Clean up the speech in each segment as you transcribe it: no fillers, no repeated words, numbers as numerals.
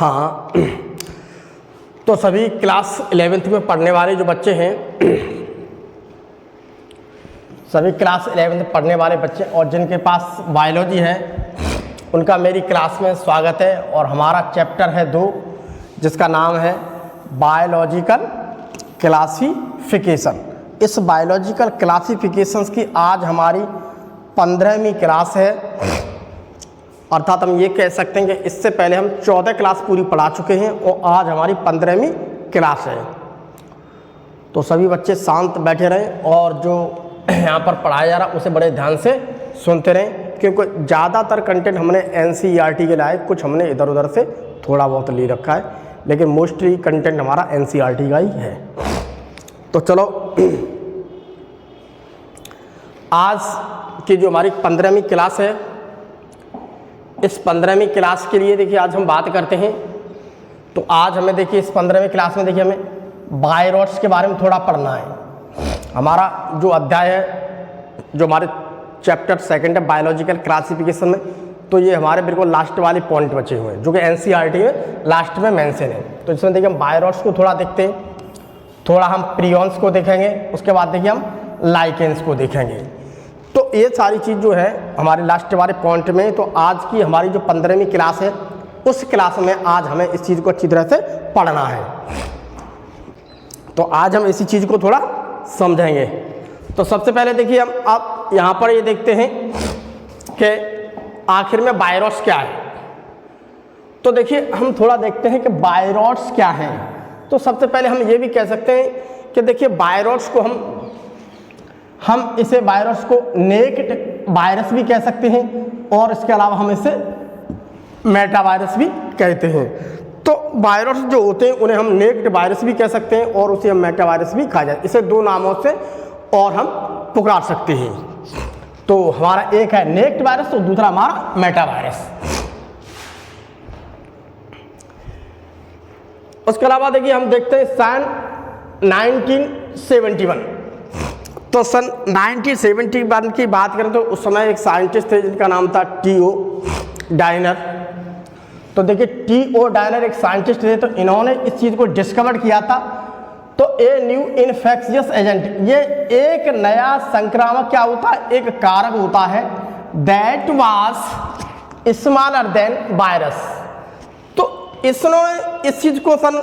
हाँ, तो सभी क्लास 11th में पढ़ने वाले जो बच्चे हैं, सभी क्लास 11th पढ़ने वाले बच्चे और जिनके पास बायोलॉजी है उनका मेरी क्लास में स्वागत है। और हमारा चैप्टर है 2 जिसका नाम है बायोलॉजिकल क्लासिफिकेशन। इस बायोलॉजिकल क्लासिफिकेशंस की आज हमारी 15वीं क्लास है, अर्थात हम ये कह सकते हैं कि इससे पहले हम 14 क्लास पूरी पढ़ा चुके हैं और आज हमारी 15वीं क्लास है। तो सभी बच्चे शांत बैठे रहें और जो यहाँ पर पढ़ाया जा रहा है उसे बड़े ध्यान से सुनते रहें, क्योंकि ज़्यादातर कंटेंट हमने NCERT के लाए, कुछ हमने इधर उधर से थोड़ा बहुत ले रखा है, लेकिन मोस्टली कंटेंट हमारा NCERT का ही है। तो चलो आज की जो हमारी 15वीं क्लास है, इस 15वीं क्लास के लिए देखिए आज हम बात करते हैं। तो आज हमें देखिए इस 15वीं क्लास में देखिए हमें बायोरॉड्स के बारे में थोड़ा पढ़ना है। हमारा जो अध्याय है, जो हमारे चैप्टर 2 है बायोलॉजिकल क्लासिफिकेशन में, तो ये हमारे बिल्कुल लास्ट वाले पॉइंट बचे हुए हैं जो कि NCERT में लास्ट में मेंशन है। तो इसमें देखिए हम बायोरॉड्स को थोड़ा देखते हैं, थोड़ा हम प्रियॉन्स को देखेंगे, उसके बाद देखिए हम लाइकेंस को देखेंगे। तो ये सारी चीज़ जो है हमारे लास्ट वाले पॉइंट में। तो आज की हमारी जो 15वीं क्लास है उस क्लास में आज हमें इस चीज़ को अच्छी तरह से पढ़ना है। तो आज हम इसी चीज़ को थोड़ा समझेंगे। तो सबसे पहले देखिए हम आप यहाँ पर ये देखते हैं कि आखिर में बायोरॉड्स क्या है। तो देखिए हम थोड़ा देखते हैं कि बायोरॉड्स क्या हैं। तो सबसे पहले हम ये भी कह सकते हैं कि देखिए बायोरॉड्स को हम इसे वायरस को नेक्ड वायरस भी कह सकते हैं और इसके अलावा हम इसे मेटा वायरस भी कहते हैं। तो वायरस जो होते हैं उन्हें हम नेक्ड वायरस भी कह सकते हैं और उसे हम मेटा वायरस भी कहा जाए। इसे 2 नामों से और हम पुकार सकते हैं। तो हमारा एक है नेक्ड वायरस और दूसरा हमारा मेटा वायरस। उसके अलावा देखिए हम देखते हैं सन 1971। तो सन 1971 की बात करें तो उस समय एक साइंटिस्ट थे जिनका नाम था T.O. डायनर। तो देखिए T.O. डायनर एक साइंटिस्ट थे, तो इन्होंने इस चीज़ को डिस्कवर किया था। तो ए न्यू इन्फेक्शियस एजेंट, ये एक नया संक्रामक क्या होता है, एक कारक होता है, that was smaller than virus. तो इन्होंने इस चीज़ को सन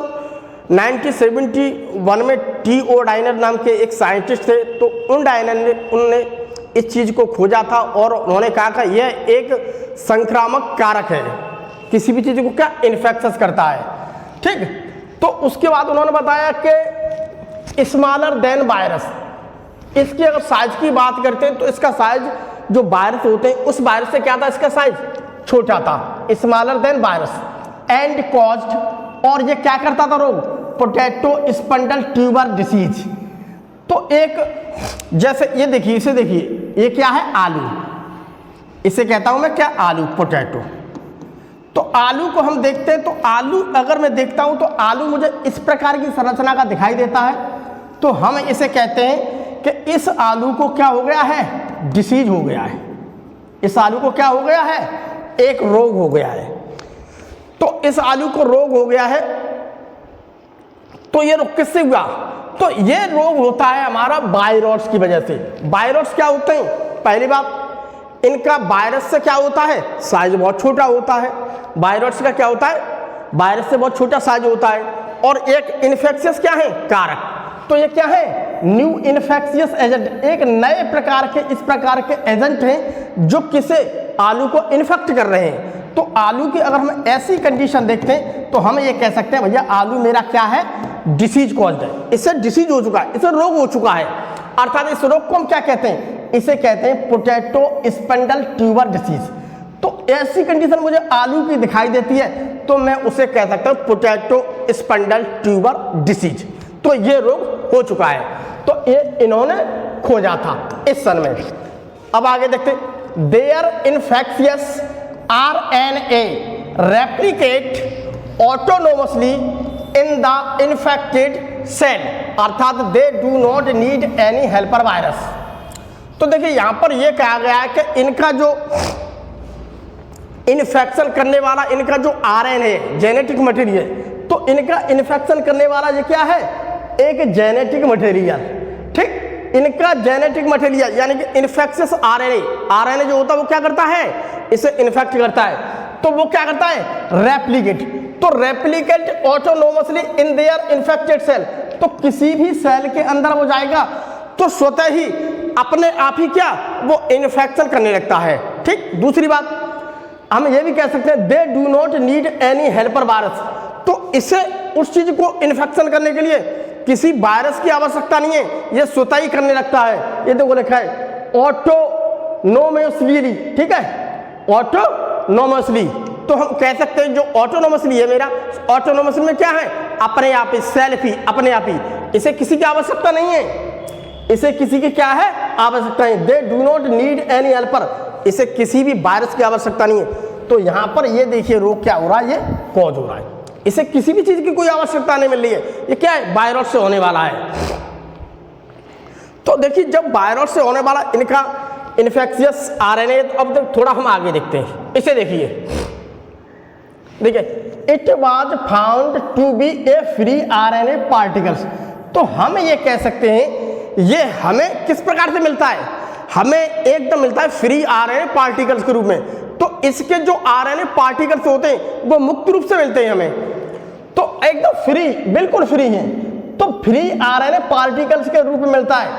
1971 में T.O. डायनर नाम के एक साइंटिस्ट थे, तो उनने इस चीज़ को खोजा था और उन्होंने कहा था यह एक संक्रामक कारक है, किसी भी चीज़ को क्या इन्फेक्शस करता है। ठीक, तो उसके बाद उन्होंने बताया कि स्मॉलर देन वायरस, इसकी अगर साइज की बात करते हैं तो इसका साइज जो वायरस होते हैं उस वायरस से क्या था, इसका साइज छोटा था, smaller than virus, and caused, और ये क्या करता था रोग, पोटैटो स्पंडल ट्यूबर डिसीज। तो एक जैसे ये देखिए, इसे देखिए, ये क्या है, आलू, इसे कहता हूं मैं क्या, आलू, पोटैटो। तो आलू को हम देखते हैं, तो आलू अगर मैं देखता हूं तो आलू मुझे इस प्रकार की संरचना का दिखाई देता है, तो हम इसे कहते हैं कि इस आलू को क्या हो गया है, डिसीज हो गया है, इस आलू को क्या हो गया है, एक रोग हो गया है। तो इस आलू को रोग हो गया है, तो ये रोग किससे हुआ, तो ये रोग होता है हमारा वायरस की वजह से। वायरस क्या होते हैं, पहली बात इनका वायरस से क्या होता है, साइज बहुत छोटा होता है। वायरस का क्या होता है, वायरस से बहुत छोटा साइज होता है। और एक इन्फेक्शियस क्या है, कारक। तो ये क्या है, न्यू इन्फेक्शियस एजेंट, एक नए प्रकार के इस प्रकार के एजेंट हैं जो किसे, आलू को इन्फेक्ट कर रहे हैं। तो आलू की अगर हम ऐसी कंडीशन देखते हैं तो हम ये कह सकते हैं भैया आलू मेरा क्या है, डिसीज कॉज्ड है, इससे डिसीज हो चुका है, इसे रोग हो चुका है। अर्थात इस रोग को हम क्या कहते हैं, इसे कहते हैं पोटैटो स्पंडल ट्यूबर डिसीज। तो ऐसी कंडीशन मुझे आलू की दिखाई देती है तो मैं उसे कह सकता हूं पोटैटो स्पंडल ट्यूबर डिसीज। तो ये रोग हो चुका है, तो ये इन्होंने खोजा था इस सन में। अब आगे देखते, their infectious RNA replicate autonomously in the infected cell, अर्थात they do not need any helper virus। तो देखिए यहाँ पर ये कहा गया है कि इनका जो इन्फेक्शन करने वाला इनका जो आरएनए है, जेनेटिक मटेरियल, तो इनका इन्फेक्शन करने वाला ये क्या है, एक जेनेटिक मटेरियल, ठीक। इनका जेनेटिक मटेरियल यानी कि इन्फेक्शियस आरएनए, आरएनए जो होता है वो क्या करता है, इसे इन्फेक्ट करता है, तो वो क्या करता है, रेप्लिकेट। तो replicate autonomously in their infected cell, तो किसी भी सेल के अंदर वो जाएगा तो स्वतः ही अपने आप ही क्या, वो इन्फेक्शन करने लगता है, ठीक। दूसरी बात हम ये भी कह सकते हैं, they do not need any helper virus, तो इसे उस चीज को इन्फेक्शन करने के लिए किसी वायरस की आवश्यकता नहीं है, ये स्वतः ही करने लगता है। ये देखो लिखा है ऑटोनोमसली, ठीक है, ऑटोनोमसली। तो हम कह सकते हैं जो ऑटोनोमसली है मेरा, ऑटोनोमसली में क्या है, अपने आप ही, सेल्फ ही, अपने आप ही, इसे किसी की आवश्यकता नहीं है, इसे किसी की क्या है, आवश्यकता है। They do not need any helper, इसे किसी भी वायरस की आवश्यकता नहीं है। तो यहां पर ये देखिए रोग क्या हो रहा है, ये कॉज हो रहा है, इसे किसी भी चीज की कोई आवश्यकता नहीं मिल रही है, ये क्या है, वायरस से होने वाला है। तो देखिए जब वायरस से होने वाला इनका इन्फेक्शियस आरएनए, तो अब थोड़ा हम आगे देखते हैं, इसे देखिए it was found to be a free RNA particles. तो हम ये कह सकते हैं ये हमें किस प्रकार से मिलता है, हमें एकदम मिलता है फ्री आरएनए पार्टिकल्स के रूप में। तो इसके जो आरएनए पार्टिकल्स होते हैं वो मुक्त रूप से मिलते हैं हमें, तो एकदम फ्री, बिल्कुल फ्री हैं, तो फ्री आरएनए पार्टिकल्स के रूप में मिलता है,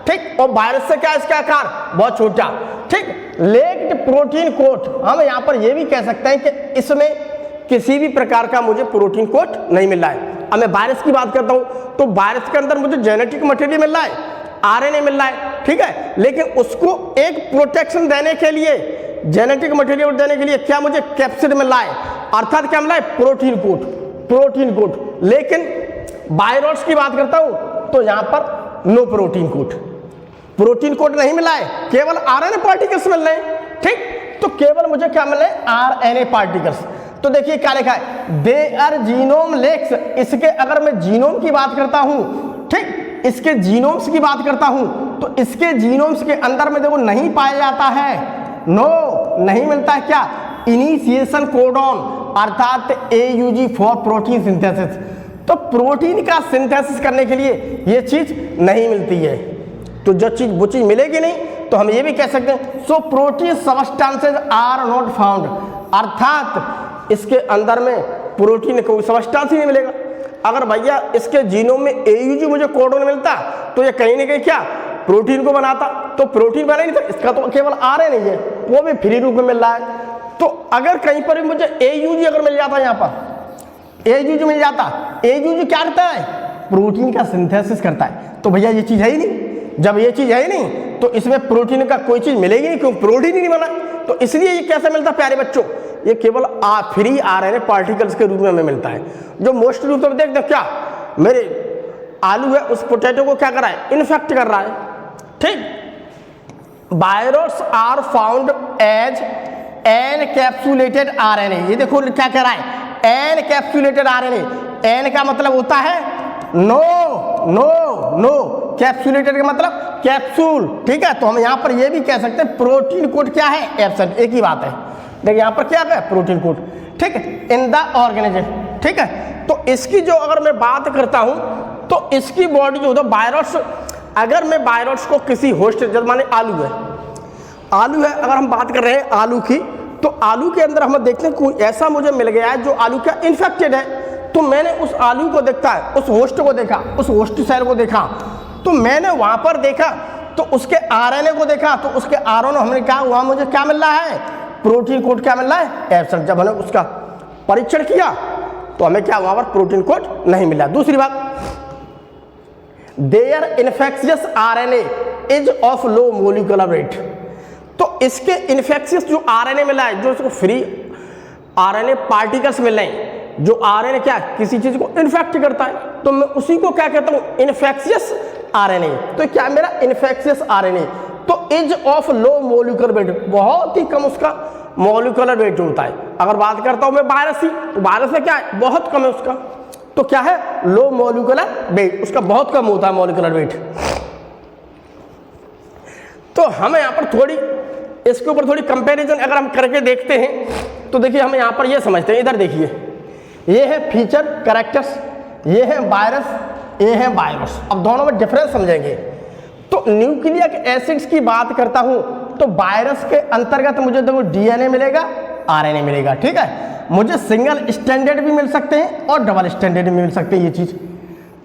ठीक। और वायरस से क्या, इसका आकार बहुत छोटा, ठीक। लेक्ड प्रोटीन कोट, हम यहाँ पर ये भी कह सकते हैं कि इसमें किसी भी प्रकार का मुझे प्रोटीन कोट नहीं मिल रहा है। अब मैं वायरस की बात करता हूँ, तो वायरस के अंदर मुझे जेनेटिक मटेरियल मिल रहा है, आरएनए मिल रहा है, ठीक है, लेकिन उसको एक प्रोटेक्शन देने के लिए, जेनेटिक मटेरियल देने के लिए क्या मुझे कैप्सिड मिल रहा है, अर्थात क्या मिल रहा है, प्रोटीन कोट, प्रोटीन कोट। लेकिन वायरस की बात करता हूं तो यहां पर no protein coat, protein coat नहीं मिला है, केवल आरएनए पार्टिकल्स मिल रहे हैं, ठीक। तो केवल मुझे क्या मिल रहे हैं, आरएनए पार्टिकल्स। तो देखिए क्या लिखा है, दे आर जीनोम लेक्स, इसके अगर मैं जीनोम की बात करता हूं, ठीक, इसके जीनोम्स की बात करता हूं, तो इसके जीनोम्स के अंदर में देखो नहीं पाया जाता है, नो नहीं मिलता है क्या, इनिशिएशन कोडॉन, अर्थात एयूजी फॉर प्रोटीन सिंथेसिस। तो प्रोटीन का सिंथेसिस करने के लिए ये चीज नहीं मिलती है, तो जो चीज वो चीज मिलेगी नहीं, तो हम ये भी कह सकते हैं so protein substances are not found, अर्थात इसके अंदर में प्रोटीन कोई सबस्टेंस ही नहीं मिलेगा। अगर भैया इसके जीनोम में एयूजी मुझे कोडॉन मिलता तो ये कहीं ना कहीं क्या प्रोटीन को बनाता, तो प्रोटीन बना नहीं था, इसका तो केवल आरएनए है, वो भी फ्री रूप में मिल रहा है। तो अगर कहीं पर भी मुझे एयूजी अगर मिल जाता, यहाँ पर एयूजी मिल जाता, एयूजी क्या करता है, प्रोटीन का सिंथेसिस करता है, तो भैया ये चीज है ही नहीं। जब ये चीज है ही नहीं तो इसमें प्रोटीन का कोई चीज मिलेगी नहीं, क्यों, प्रोटीन ही नहीं बना। तो इसलिए ये कैसे मिलता प्यारे बच्चों, ये केवल फ्री आरएनए पार्टिकल्स के रूप में हमें मिलता है। जो मोस्ट रूप से देखते क्या, मेरे आलू है उस पोटैटो को क्या कर रहा है, इन्फेक्ट कर रहा है, ठीक। Virus are found as encapsulated RNA, ये देखो क्या कह रहा है, एनकैप्सुलेटेड आरएनए, एन का मतलब होता है नो, नो नो, कैप्सुलेटेड का मतलब कैप्सूल, ठीक है। तो हम यहाँ पर ये भी कह सकते हैं प्रोटीन कोड क्या है, एब्सेंट, एक ही बात है। देखिए यहाँ पर क्या है, प्रोटीन कोड, ठीक है, इन द ऑर्गेनिज्म, ठीक है। तो इसकी जो अगर मैं बात करता हूँ तो इसकी बॉडी जो होता है वायरस, अगर मैं वायरस को किसी होस्ट, जब माने आलू है, आलू है, अगर हम बात कर रहे हैं आलू की, तो आलू के अंदर हम देखते हैं कोई ऐसा मुझे मिल गया है जो आलू का इन्फेक्टेड है, तो मैंने उस आलू को देखता है, उस होस्ट को देखा, उस होस्ट सेल को देखा, तो मैंने वहां पर देखा तो उसके आरएनए को देखा, तो उसके आरएनए हमने कहा वहां मुझे क्या मिल रहा है, प्रोटीन कोड क्या मिल रहा है, एब्सेंट। जब हमने उसका परीक्षण किया तो हमें क्या वहां पर प्रोटीन कोड नहीं मिला। दूसरी बात, their infectious RNA is of low molecular weight, तो इसके इन्फेक्शियस जो आरएनए मिला है, जो इसको फ्री आरएनए पार्टिकल्स मिल रहे हैं, जो आरएनए क्या किसी चीज को इन्फेक्ट करता है, तो मैं उसी को क्या कहता हूं, इन्फेक्शियस आरएनए। तो क्या मेरा इन्फेक्शियस आरएनए, तो is of low molecular wait, बहुत ही कम उसका मोलिकुलर वेट होता है। अगर बात करता हूं मैं वायरस ही, तो वायरस में क्या है, बहुत कम है उसका, तो क्या है, लो मोलिकुलर वेट, उसका बहुत कम होता है मोलिकुलर वेट। तो हम यहाँ पर थोड़ी इसके ऊपर थोड़ी कंपैरिजन अगर हम करके देखते हैं तो देखिए हम यहाँ पर ये समझते हैं, इधर देखिए, ये है फीचर कैरेक्टर्स, ये है वायरस, ये है वायरस। अब दोनों में डिफरेंस समझेंगे। तो न्यूक्लिक एसिड्स की बात करता हूं तो वायरस के अंतर्गत मुझे देखो डीएनए मिलेगा, आरएनए मिलेगा, ठीक है। मुझे सिंगल स्टैंडर्ड भी मिल सकते हैं और डबल स्टैंडर्ड भी मिल सकते हैं ये चीज।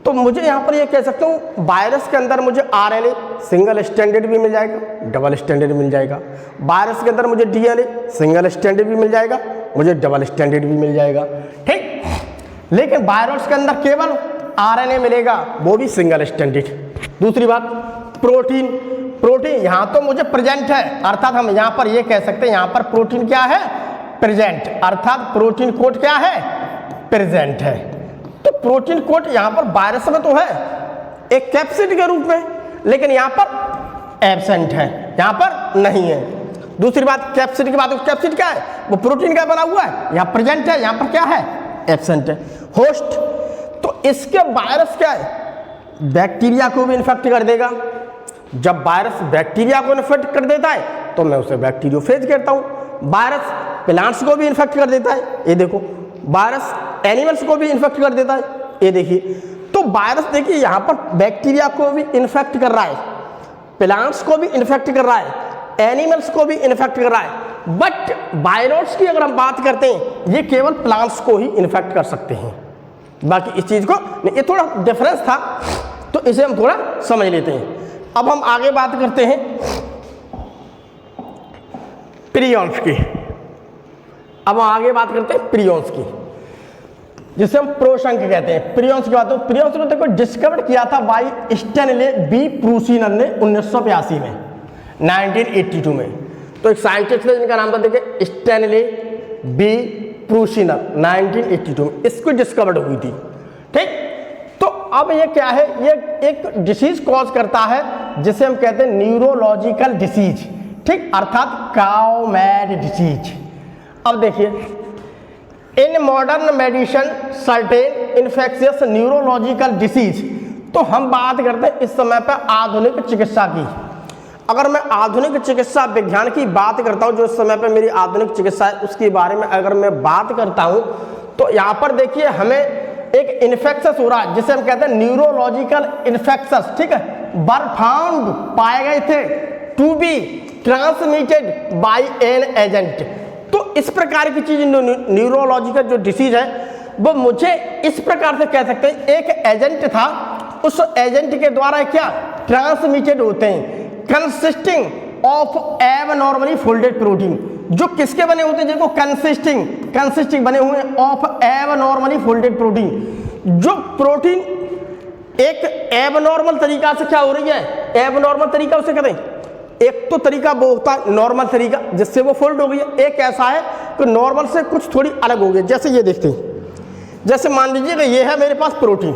तो मुझे यहाँ पर ये कह सकता हूँ वायरस के अंदर मुझे आरएनए सिंगल स्टैंडर्ड भी मिल जाएगा, डबल स्टैंडर्ड मिल जाएगा। वायरस के अंदर मुझे डीएनए सिंगल स्टैंडर्ड भी मिल जाएगा, मुझे डबल स्टैंडर्ड भी मिल जाएगा, ठीक। लेकिन वायरस के अंदर केवल आरएनए मिलेगा, वो भी सिंगल स्टैंडर्ड। दूसरी बात प्रोटीन, प्रोटीन यहाँ तो मुझे प्रेजेंट है, अर्थात हम यहाँ पर ये कह सकते हैं यहाँ पर प्रोटीन क्या है, प्रेजेंट, अर्थात प्रोटीन कोड क्या है, प्रेजेंट है। तो प्रोटीन कोड यहाँ पर वायरस में तो है एक कैप्सिड के रूप में, लेकिन यहाँ पर एब्सेंट है, यहाँ पर नहीं है। दूसरी बात कैप्सिड की बात, कैप्सिड क्या है, वो प्रोटीन का बना हुआ है, यहाँ प्रेजेंट है, यहाँ पर क्या है, एब्सेंट है। होस्ट, तो इसके वायरस क्या है, बैक्टीरिया को भी इन्फेक्ट कर देगा। जब वायरस बैक्टीरिया को इन्फेक्ट कर देता है तो मैं उसे बैक्टीरियोफेज कहता हूँ। वायरस प्लांट्स को भी इन्फेक्ट कर देता है, ये देखो, वायरस एनिमल्स को भी इन्फेक्ट कर देता है, ये देखिए। तो वायरस देखिए यहाँ पर बैक्टीरिया को भी इन्फेक्ट कर रहा है, प्लांट्स को भी इन्फेक्ट कर रहा है, एनिमल्स को भी इन्फेक्ट कर रहा है। बट वायरस की अगर हम बात करते हैं ये केवल प्लांट्स को ही इन्फेक्ट कर सकते हैं, बाकी इस चीज़ को, ये थोड़ा डिफरेंस था तो इसे हम थोड़ा समझ लेते हैं। अब हम आगे बात करते हैं प्रियॉन्स की। अब हम आगे बात करते हैं प्रियॉन्स की, जिसे हम प्रोशंक कहते हैं। प्रियॉन्स की बात हो, प्रियॉन्स को देखो डिस्कवर किया था बाई स्टैनले बी प्रूसिनर ने 1982 में, 1982 में। तो एक साइंटिस्ट है जिनका नाम था देखिए स्टैनले बी प्रूसिनर, 1982 में इसको डिस्कवर्ड हुई थी, ठीक। तो अब ये क्या है, ये एक डिसीज कॉज करता है जिसे हम कहते हैं न्यूरोलॉजिकल डिसीज, ठीक, अर्थात काउ मैड डिसीज। अब देखिए in modern medicine certain infectious neurological disease, तो हम बात करते हैं इस समय पर आधुनिक चिकित्सा की। अगर मैं आधुनिक चिकित्सा विज्ञान की बात करता हूं, जो इस समय पे मेरी आधुनिक चिकित्सा है उसके बारे में अगर मैं बात करता हूं, तो यहाँ पर देखिए हमें एक इन्फेक्शस हो रहा है जिसे हम कहते हैं न्यूरोलॉजिकल इन्फेक्शस, ठीक है, वर फाउंड, पाए गए थे, to be transmitted by an agent. तो इस प्रकार की चीज न्यूरोलॉजिकल जो डिसीज है वो मुझे इस प्रकार से कह सकते हैं, एक एजेंट था, उस एजेंट के द्वारा क्या ट्रांसमिटेड होते हैं, consisting of abnormally folded protein, जो किसके बने होते हैं, जिनको कंसिस्टिंग बने हुए ऑफ एबनॉर्मली फोल्डेड प्रोटीन। जो प्रोटीन एक एबनॉर्मल तरीका से क्या हो रही है, एबनॉर्मल तरीका उसे कहते हैं। एक तो तरीका वो होता है नॉर्मल तरीका जिससे वो फोल्ड हो गई है, एक ऐसा है कि नॉर्मल से कुछ थोड़ी अलग हो गई। जैसे ये देखते हैं, जैसे मान लीजिए कि ये है मेरे पास प्रोटीन,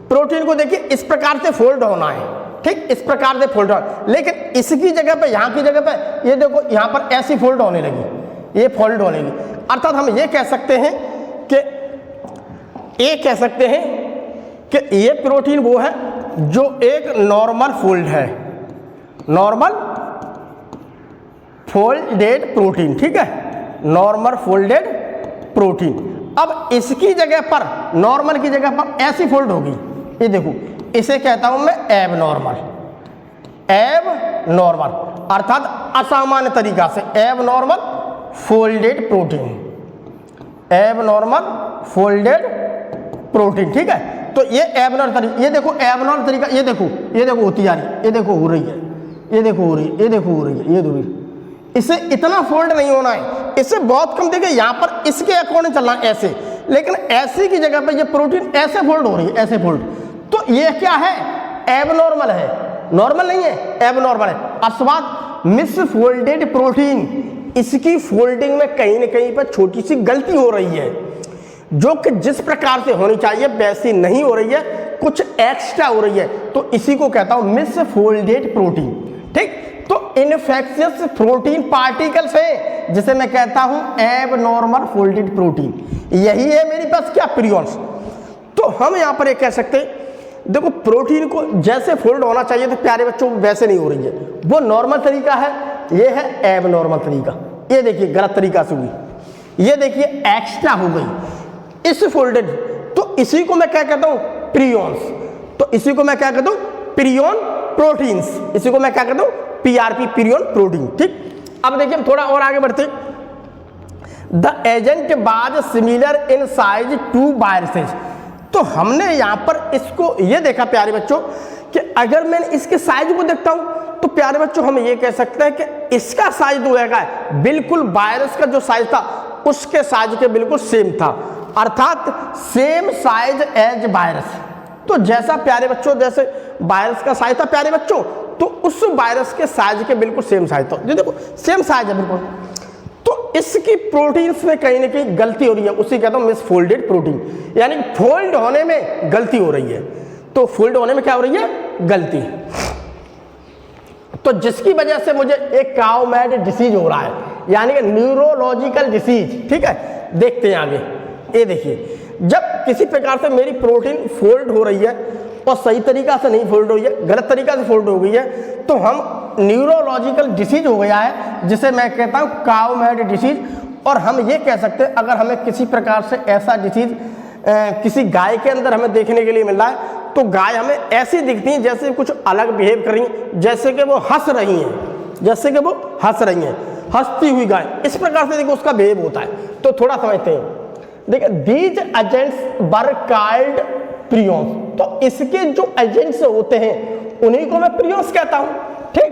प्रोटीन को देखिए इस प्रकार से फोल्ड होना है, ठीक, इस प्रकार से फोल्ड होना, लेकिन इसकी जगह पे, यहाँ की जगह पे ये देखो यहाँ पर ऐसी फोल्ड होने लगी, ये फोल्ड होने लगी। अर्थात हम ये कह सकते हैं कि ये प्रोटीन वो है जो एक नॉर्मल फोल्ड है, नॉर्मल फोल्डेड प्रोटीन, ठीक है, नॉर्मल फोल्डेड प्रोटीन। अब इसकी जगह पर, नॉर्मल की जगह पर ऐसी फोल्ड होगी, ये देखो, इसे कहता हूं मैं एबनॉर्मल, एबनॉर्मल अर्थात असामान्य तरीका से, abnormal folded protein, abnormal folded protein, ठीक है। तो ये एबनॉर्मल तरीका, ये देखो एबनॉर्मल तरीका, ये देखो होती जा रही है, ये देखो हो रही है, ये देखो हो रही है, ये देखो हो रही है, ये दूरी, इसे इतना फोल्ड नहीं होना है, इसे बहुत कम, देखिए यहाँ पर इसके अकॉर्डिंग चलना है ऐसे, लेकिन ऐसे की जगह पे ये प्रोटीन ऐसे फोल्ड हो रही है, ऐसे फोल्ड, तो ये क्या है, एबनॉर्मल है, नॉर्मल नहीं है, एबनॉर्मल है। अस्वाद मिस फोल्डेड प्रोटीन, इसकी फोल्डिंग में कहीं ना कहीं पर छोटी सी गलती हो रही है, जो कि जिस प्रकार से होनी चाहिए वैसी नहीं हो रही है, कुछ एक्स्ट्रा हो रही है, तो इसी को कहता हूं मिस फोल्डेड प्रोटीन, ठीक। तो इन्फेक्शियस प्रोटीन पार्टिकल्स है जिसे मैं कहता हूं एबनॉर्मल फोल्डेड प्रोटीन, यही है मेरे पास क्या, प्रियॉन्स। तो हम यहां पर ये कह सकते हैं, देखो प्रोटीन को जैसे फोल्ड होना चाहिए तो प्यारे बच्चों वैसे नहीं हो रही है, वो नॉर्मल तरीका है, ये है एबनॉर्मल तरीका, ये देखिए गलत तरीका से हुई, ये देखिए एक्स्ट्रा हो गई इस फोल्डेड, तो इसी को मैं क्या कहता हूं, प्रियॉन्स। तो इसी को मैं क्या कहता हूं, प्रियॉन प्रोटीन्स। इसी को मैं क्या कहता हूं, पीआरपी, प्रियॉन प्रोटीन। ठीक, अब देखिए हम थोड़ा और आगे बढ़ते। The agent was similar in size to viruses. तो हमने यहां पर इसको ये देखा प्यारे बच्चों कि अगर मैं इसके साइज को देखता हूं तो प्यारे बच्चों हम ये कह सकते हैं कि इसका साइज जो है बिल्कुल वायरस का जो साइज था उसके साइज के बिल्कुल सेम था, अर्थात सेम साइज एज वायरस। तो जैसा प्यारे बच्चों जैसे वायरस का साइज था प्यारे बच्चों, तो उस वायरस के साइज के बिल्कुल सेम साइज था। देखो सेम साइज है बिल्कुल। तो इसकी प्रोटीन्स में कहीं ना कहीं गलती हो रही है, उसी कहता हूं मिसफोल्डेड प्रोटीन, यानी फोल्ड होने में गलती हो रही है। तो फोल्ड होने में क्या हो रही है, गलती। तो जिसकी वजह से मुझे एक काउ मैड डिसीज हो रहा है, यानी कि न्यूरोलॉजिकल डिसीज। ठीक है, देखते हैं आगे। ये देखिए, जब किसी प्रकार से मेरी प्रोटीन फोल्ड हो रही है और सही तरीका से नहीं फोल्ड हो रही है, गलत तरीका से फोल्ड हो गई है, तो हम न्यूरोलॉजिकल डिसीज हो गया है, जिसे मैं कहता हूं काउ मैड डिसीज। और हम ये कह सकते हैं अगर हमें किसी प्रकार से ऐसा डिसीज किसी गाय के अंदर हमें देखने के लिए मिल रहा है, तो गाय हमें ऐसी दिखती है जैसे कुछ अलग बिहेव कर रही हैं, जैसे कि वो हंस रही हैं, जैसे कि वो हंस रही हैं, हंसती हुई गाय, इस प्रकार से देखो उसका बिहेव होता है। तो थोड़ा समझते हैं। देखिए, these agents were called prions. तो इसके जो एजेंट्स होते हैं उन्हीं को मैं प्रियॉन्स कहता हूं। ठीक,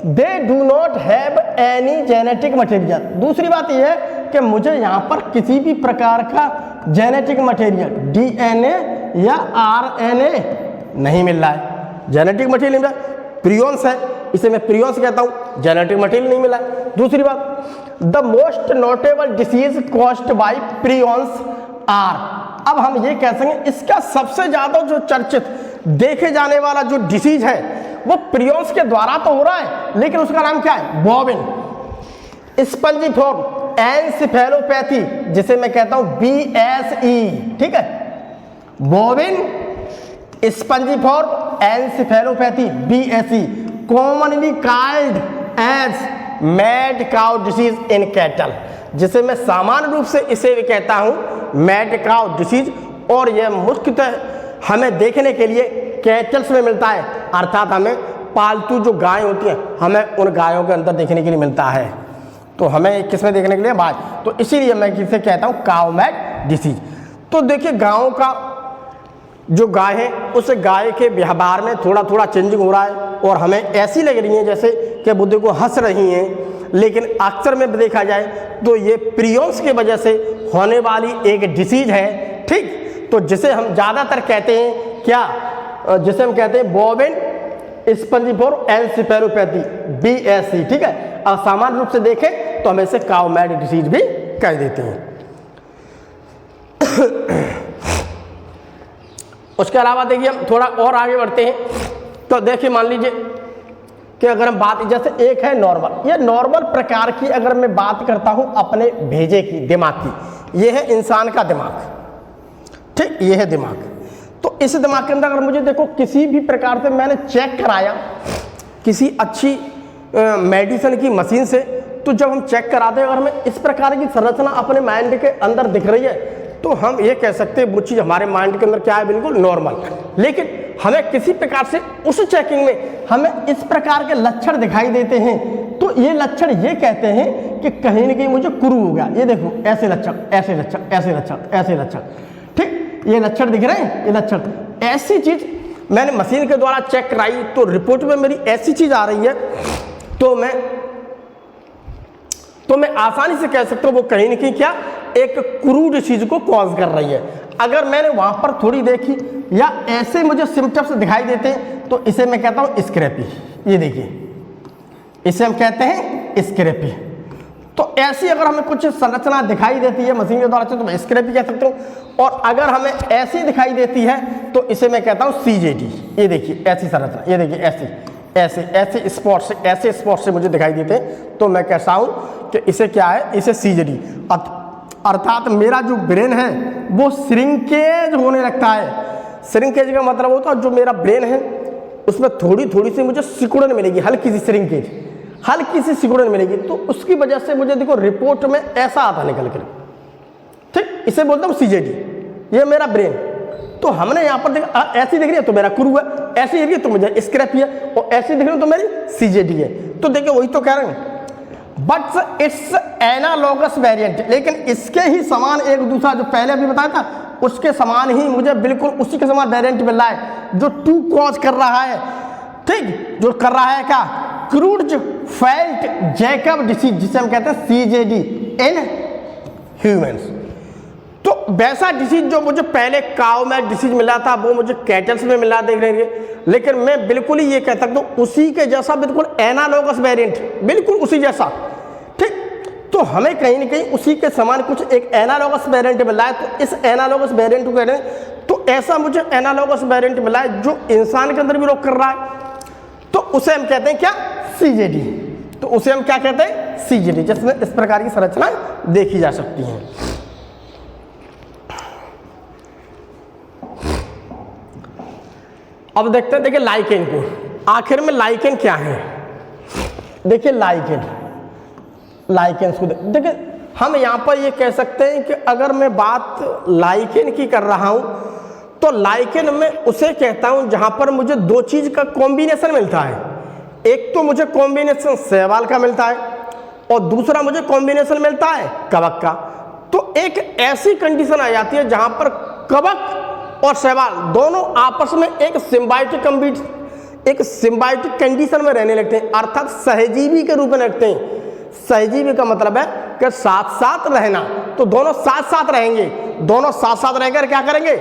they do not have any genetic material. दूसरी बात यह है कि मुझे यहां पर किसी भी प्रकार का जेनेटिक मटेरियल, डीएनए या आरएनए नहीं मिल रहा है। जेनेटिक मटेरियल मिल रहा है, प्रियॉन्स है, इसे मैं प्रियॉन्स कहता हूं, जेनेटिक मटेरियल नहीं मिला है। दूसरी बात, the most notable disease caused by prions are. अब हम ये कह सकें इसका सबसे ज्यादा जो चर्चित देखे जाने वाला जो डिसीज है वो प्रियॉन्स के द्वारा तो हो रहा है, लेकिन उसका नाम क्या है, बॉबिन स्पंजिफॉर्म एन्सेफेलोपैथी, जिसे मैं कहता हूं BSE। ठीक है, bovine spongiform encephalopathy BSE, commonly called as mad cow disease in cattle, जिसे मैं सामान्य रूप से इसे भी कहता हूं मैड काउ डिसीज। और यह मुख्यतः हमें देखने के लिए कैटल्स में मिलता है, अर्थात हमें पालतू जो गाय होती हैं हमें उन गायों के अंदर देखने के लिए मिलता है। तो हमें किस में देखने के लिए, गाय। तो इसीलिए मैं किसे कहता हूं काउ मैड डिसीज। तो देखिए, गायों का जो गाय है उस गाय के व्यवहार में थोड़ा थोड़ा चेंजिंग हो रहा है और हमें ऐसी लग रही है जैसे कि वो देखो हंस रही हैं, लेकिन अक्सर में देखा जाए तो ये प्रियॉन्स की वजह से होने वाली एक डिसीज है। ठीक, तो जिसे हम ज़्यादातर कहते हैं क्या, जिसे हम कहते हैं बॉबिन स्पंजिफॉर्म एन्सेफेलोपैथी BSE। ठीक है, और सामान्य रूप से देखें तो हम इसे काउ मैड डिसीज भी कह देते हैं। उसके अलावा देखिए हम थोड़ा और आगे बढ़ते हैं। तो देखिए, मान लीजिए कि अगर हम बात, जैसे एक है नॉर्मल, ये नॉर्मल प्रकार की अगर मैं बात करता हूं अपने भेजे की, दिमाग की, ये है इंसान का दिमाग। ठीक, ये है दिमाग। तो इस दिमाग के अंदर अगर मुझे देखो किसी भी प्रकार से मैंने चेक कराया किसी अच्छी मेडिसिन की मशीन से, तो जब हम चेक कराते हैं अगर हमें इस प्रकार की संरचना अपने माइंड के अंदर दिख रही है, तो हम ये कह सकते हैं वो चीज़ हमारे माइंड के अंदर क्या है, बिल्कुल नॉर्मल। लेकिन हमें किसी प्रकार से उस चेकिंग में हमें इस प्रकार के लक्षण दिखाई देते हैं, तो ये लक्षण ये कहते हैं कि कहीं ना कहीं मुझे कुरू हो गया। ये देखो, ऐसे लक्षण, ऐसे लक्षण, ऐसे लक्षण, ऐसे लक्षण। ठीक, ये लक्षण दिख रहे हैं, ये लक्षण, ऐसी चीज मैंने मशीन के द्वारा चेक कराई तो रिपोर्ट में मेरी ऐसी चीज आ रही है, तो मैं आसानी से कह सकता हूं वो कहीं ना कहीं क्या एक क्रू डिसीज को कॉज कर रही है। अगर मैंने वहां पर थोड़ी देखी या ऐसे मुझे सिम्टम्स दिखाई देते हैं तो इसे मैं कहता हूं स्क्रैपी। ये देखिए, इसे हम कहते हैं स्क्रैपी। तो ऐसी अगर हमें कुछ संरचना दिखाई देती है मशीन के द्वारा तो मैं स्क्रैपी कह सकता हूं, और अगर हमें ऐसी दिखाई देती है तो इसे मैं कहता हूं CJD। ये देखिए, ऐसी संरचना, ये देखिए, ऐसे स्पॉट से मुझे दिखाई देते हैं, तो मैं कहता हूं कि इसे क्या है, इसे CJD, अर्थात मेरा जो ब्रेन है वो श्रिंकेज होने लगता है। श्रिंकेज का मतलब होता है जो मेरा ब्रेन है उसमें थोड़ी थोड़ी सी मुझे सिकुड़न मिलेगी, हल्की सी श्रिंकेज, हल्की सी सिकुड़न मिलेगी। तो उसकी वजह से मुझे देखो रिपोर्ट में ऐसा आता निकल कर ठीक, इसे बोलता हूँ सीजेडी, ये मेरा ब्रेन। तो हमने यहाँ पर देखा ऐसी दिख रही है तो मेरा क्रू है, ऐसी दिख रही है तो मुझे स्क्रैप है, और ऐसी दिख रही है तो मेरी सीजेडी है। तो देखिए वही तो कह रहे हैं, बट इट्स एनालॉगस वेरिएंट, लेकिन इसके ही समान एक दूसरा जो पहले अभी बताया था उसके समान ही मुझे बिल्कुल उसी के समान वेरिएंट मिल रहा है जो 2 कॉज कर रहा है। ठीक, जो कर रहा है क्या, क्रूट्ज-फेल्ट-जैकब डिसीज, जिसे हम कहते हैं सीजेडी इन ह्यूमंस। तो वैसा डिसीज जो मुझे पहले काउ में डिसीज मिला था वो मुझे कैटल्स में मिला देख रहे हैं, लेकिन मैं बिल्कुल ही ये कह सकता हूँ उसी के जैसा बिल्कुल एनालॉगस वेरिएंट, बिल्कुल उसी जैसा। ठीक, तो हमें कहीं ना कहीं उसी के समान कुछ एक एनालॉगस वेरिएंट मिला है। तो इस एनालॉगस वेरिएंट को कह रहे हैं, तो ऐसा मुझे एनालॉगस वेरिएंट मिला है जो इंसान के अंदर भी रोक कर रहा है, तो उसे हम कहते हैं क्या, सीजेडी। तो उसे हम क्या कहते हैं, सीजेडी, जिसमें इस प्रकार की संरचना देखी जा सकती है। अब देखते हैं, देखिए लाइकेन को, आखिर में लाइकेन क्या है। देखिए लाइकेन को देखिए, हम यहाँ पर ये कह सकते हैं कि अगर मैं बात लाइकेन की कर रहा हूँ तो लाइकेन में उसे कहता हूँ जहाँ पर मुझे 2 चीज़ का कॉम्बिनेशन मिलता है। एक तो मुझे कॉम्बिनेशन शैवाल का मिलता है और दूसरा मुझे कॉम्बिनेशन मिलता है कवक का। तो एक ऐसी कंडीशन आ जाती है जहाँ पर कवक और शैवाल दोनों आपस में एक सिम्बायोटिक कंडीशन में रहने लगते हैं, अर्थात सहजीवी के रूप में रखते हैं। सहजीवी का मतलब है कि साथ साथ रहना, तो दोनों साथ साथ रहेंगे, दोनों साथ साथ रहकर क्या करेंगे,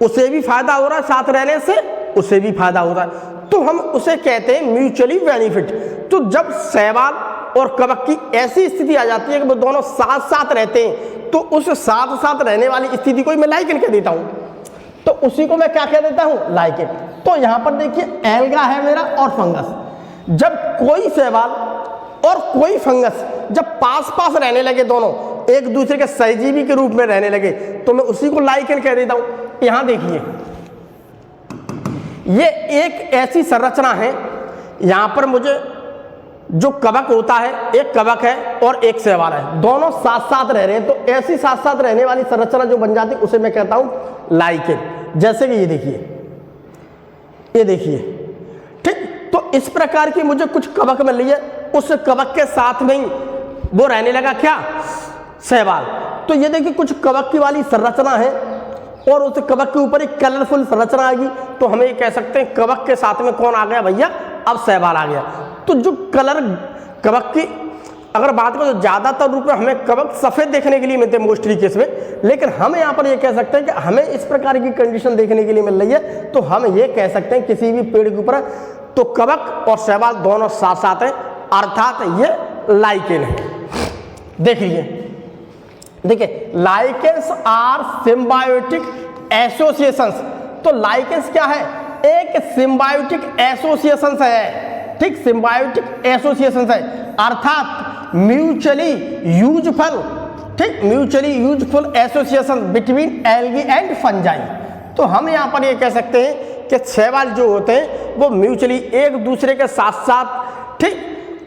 उसे भी फायदा हो रहा है, साथ रहने से उसे भी फायदा हो रहा है, तो हम उसे कहते हैं म्यूचुअली बेनिफिट। तो जब शैवाल और कवक की ऐसी स्थिति आ जाती है कि वो दोनों साथ साथ रहते हैं, तो उस साथ साथ रहने वाली स्थिति को मैं लाइकेन कह देता हूँ। तो उसी को मैं क्या कह देता हूँ, लाइकेन। तो यहाँ पर देखिए एल्गा है मेरा और फंगस। जब कोई शैवाल और कोई फंगस जब पास पास रहने लगे, दोनों एक दूसरे के सहजीवी के रूप में रहने लगे, तो मैं उसी को लाइकेन कह देता हूँ। यहाँ देखिए ये एक ऐसी संरचना है, यहाँ पर मुझे जो कवक होता है, एक कवक है और एक शैवाल है, दोनों साथ साथ रह रहे हैं। तो ऐसी साथ साथ रहने वाली संरचना जो बन जाती है उसे मैं कहता हूँ लाइकेन। जैसे कि ये देखिए, ठीक। तो इस प्रकार की मुझे कुछ कवक मिल रही है, उस कवक के साथ में ही वो रहने लगा क्या, शैवाल। तो ये देखिए कुछ कवक की वाली संरचना है और उस कवक के ऊपर एक कलरफुल संरचना आएगी, तो हमें ये कह सकते हैं कवक के साथ में कौन आ गया भैया, अब शैवाल आ गया। तो जो कलर कवक की अगर बात करें तो ज़्यादातर रूप में हमें कवक सफ़ेद देखने के लिए मिलते हैं मोस्टली केस में, लेकिन हम यहाँ पर ये कह सकते हैं कि हमें इस प्रकार की कंडीशन देखने के लिए मिल रही है, तो हम ये कह सकते हैं किसी भी पेड़ के ऊपर तो कवक और शैवाल दोनों साथ साथ हैं, अर्थात ये लाइकेन है। देखिए लाइकेन्स आर सिम्बायोटिक एसोसिएशंस। तो लाइकेन्स क्या है, एक सिम्बायोटिक एसोसिएशंस है, ठीक, सिम्बायोटिक एसोसिएशंस है, अर्थात म्यूचुअली यूजफुल, ठीक, mutually useful association between algae and fungi. तो हम यहाँ पर ये कह सकते हैं कि शैवाल जो होते हैं वो म्यूचुअली एक दूसरे के साथ साथ, ठीक,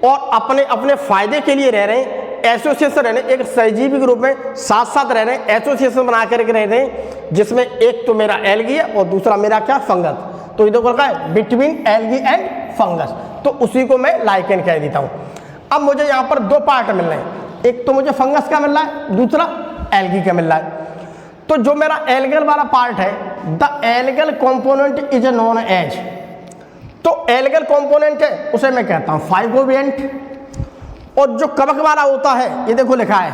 और अपने अपने फायदे के लिए रह रहे हैं, एसोसिएशन रह रहे हैं, एक सहजीवी के रूप में साथ साथ रह रहे हैं, एसोसिएशन बना करके रह रहे हैं, जिसमें एक तो मेरा एल्गी है और दूसरा मेरा क्या, फंगस। तो इधर क्या है, बिटवीन एल्गी एंड फंगस, तो उसी को मैं लाइकेन कह देता हूँ। अब मुझे यहाँ पर 2 पार्ट मिल रहे हैं, एक तो मुझे फंगस का मिल रहा है, दूसरा एल्गी का मिल रहा है। तो जो मेरा एल्गल वाला पार्ट है, the algal component is known as, तो एल्गल कंपोनेंट है उसे मैं कहता हूँ फाइकोबिएंट, और जो कवक वाला होता है, ये देखो लिखा है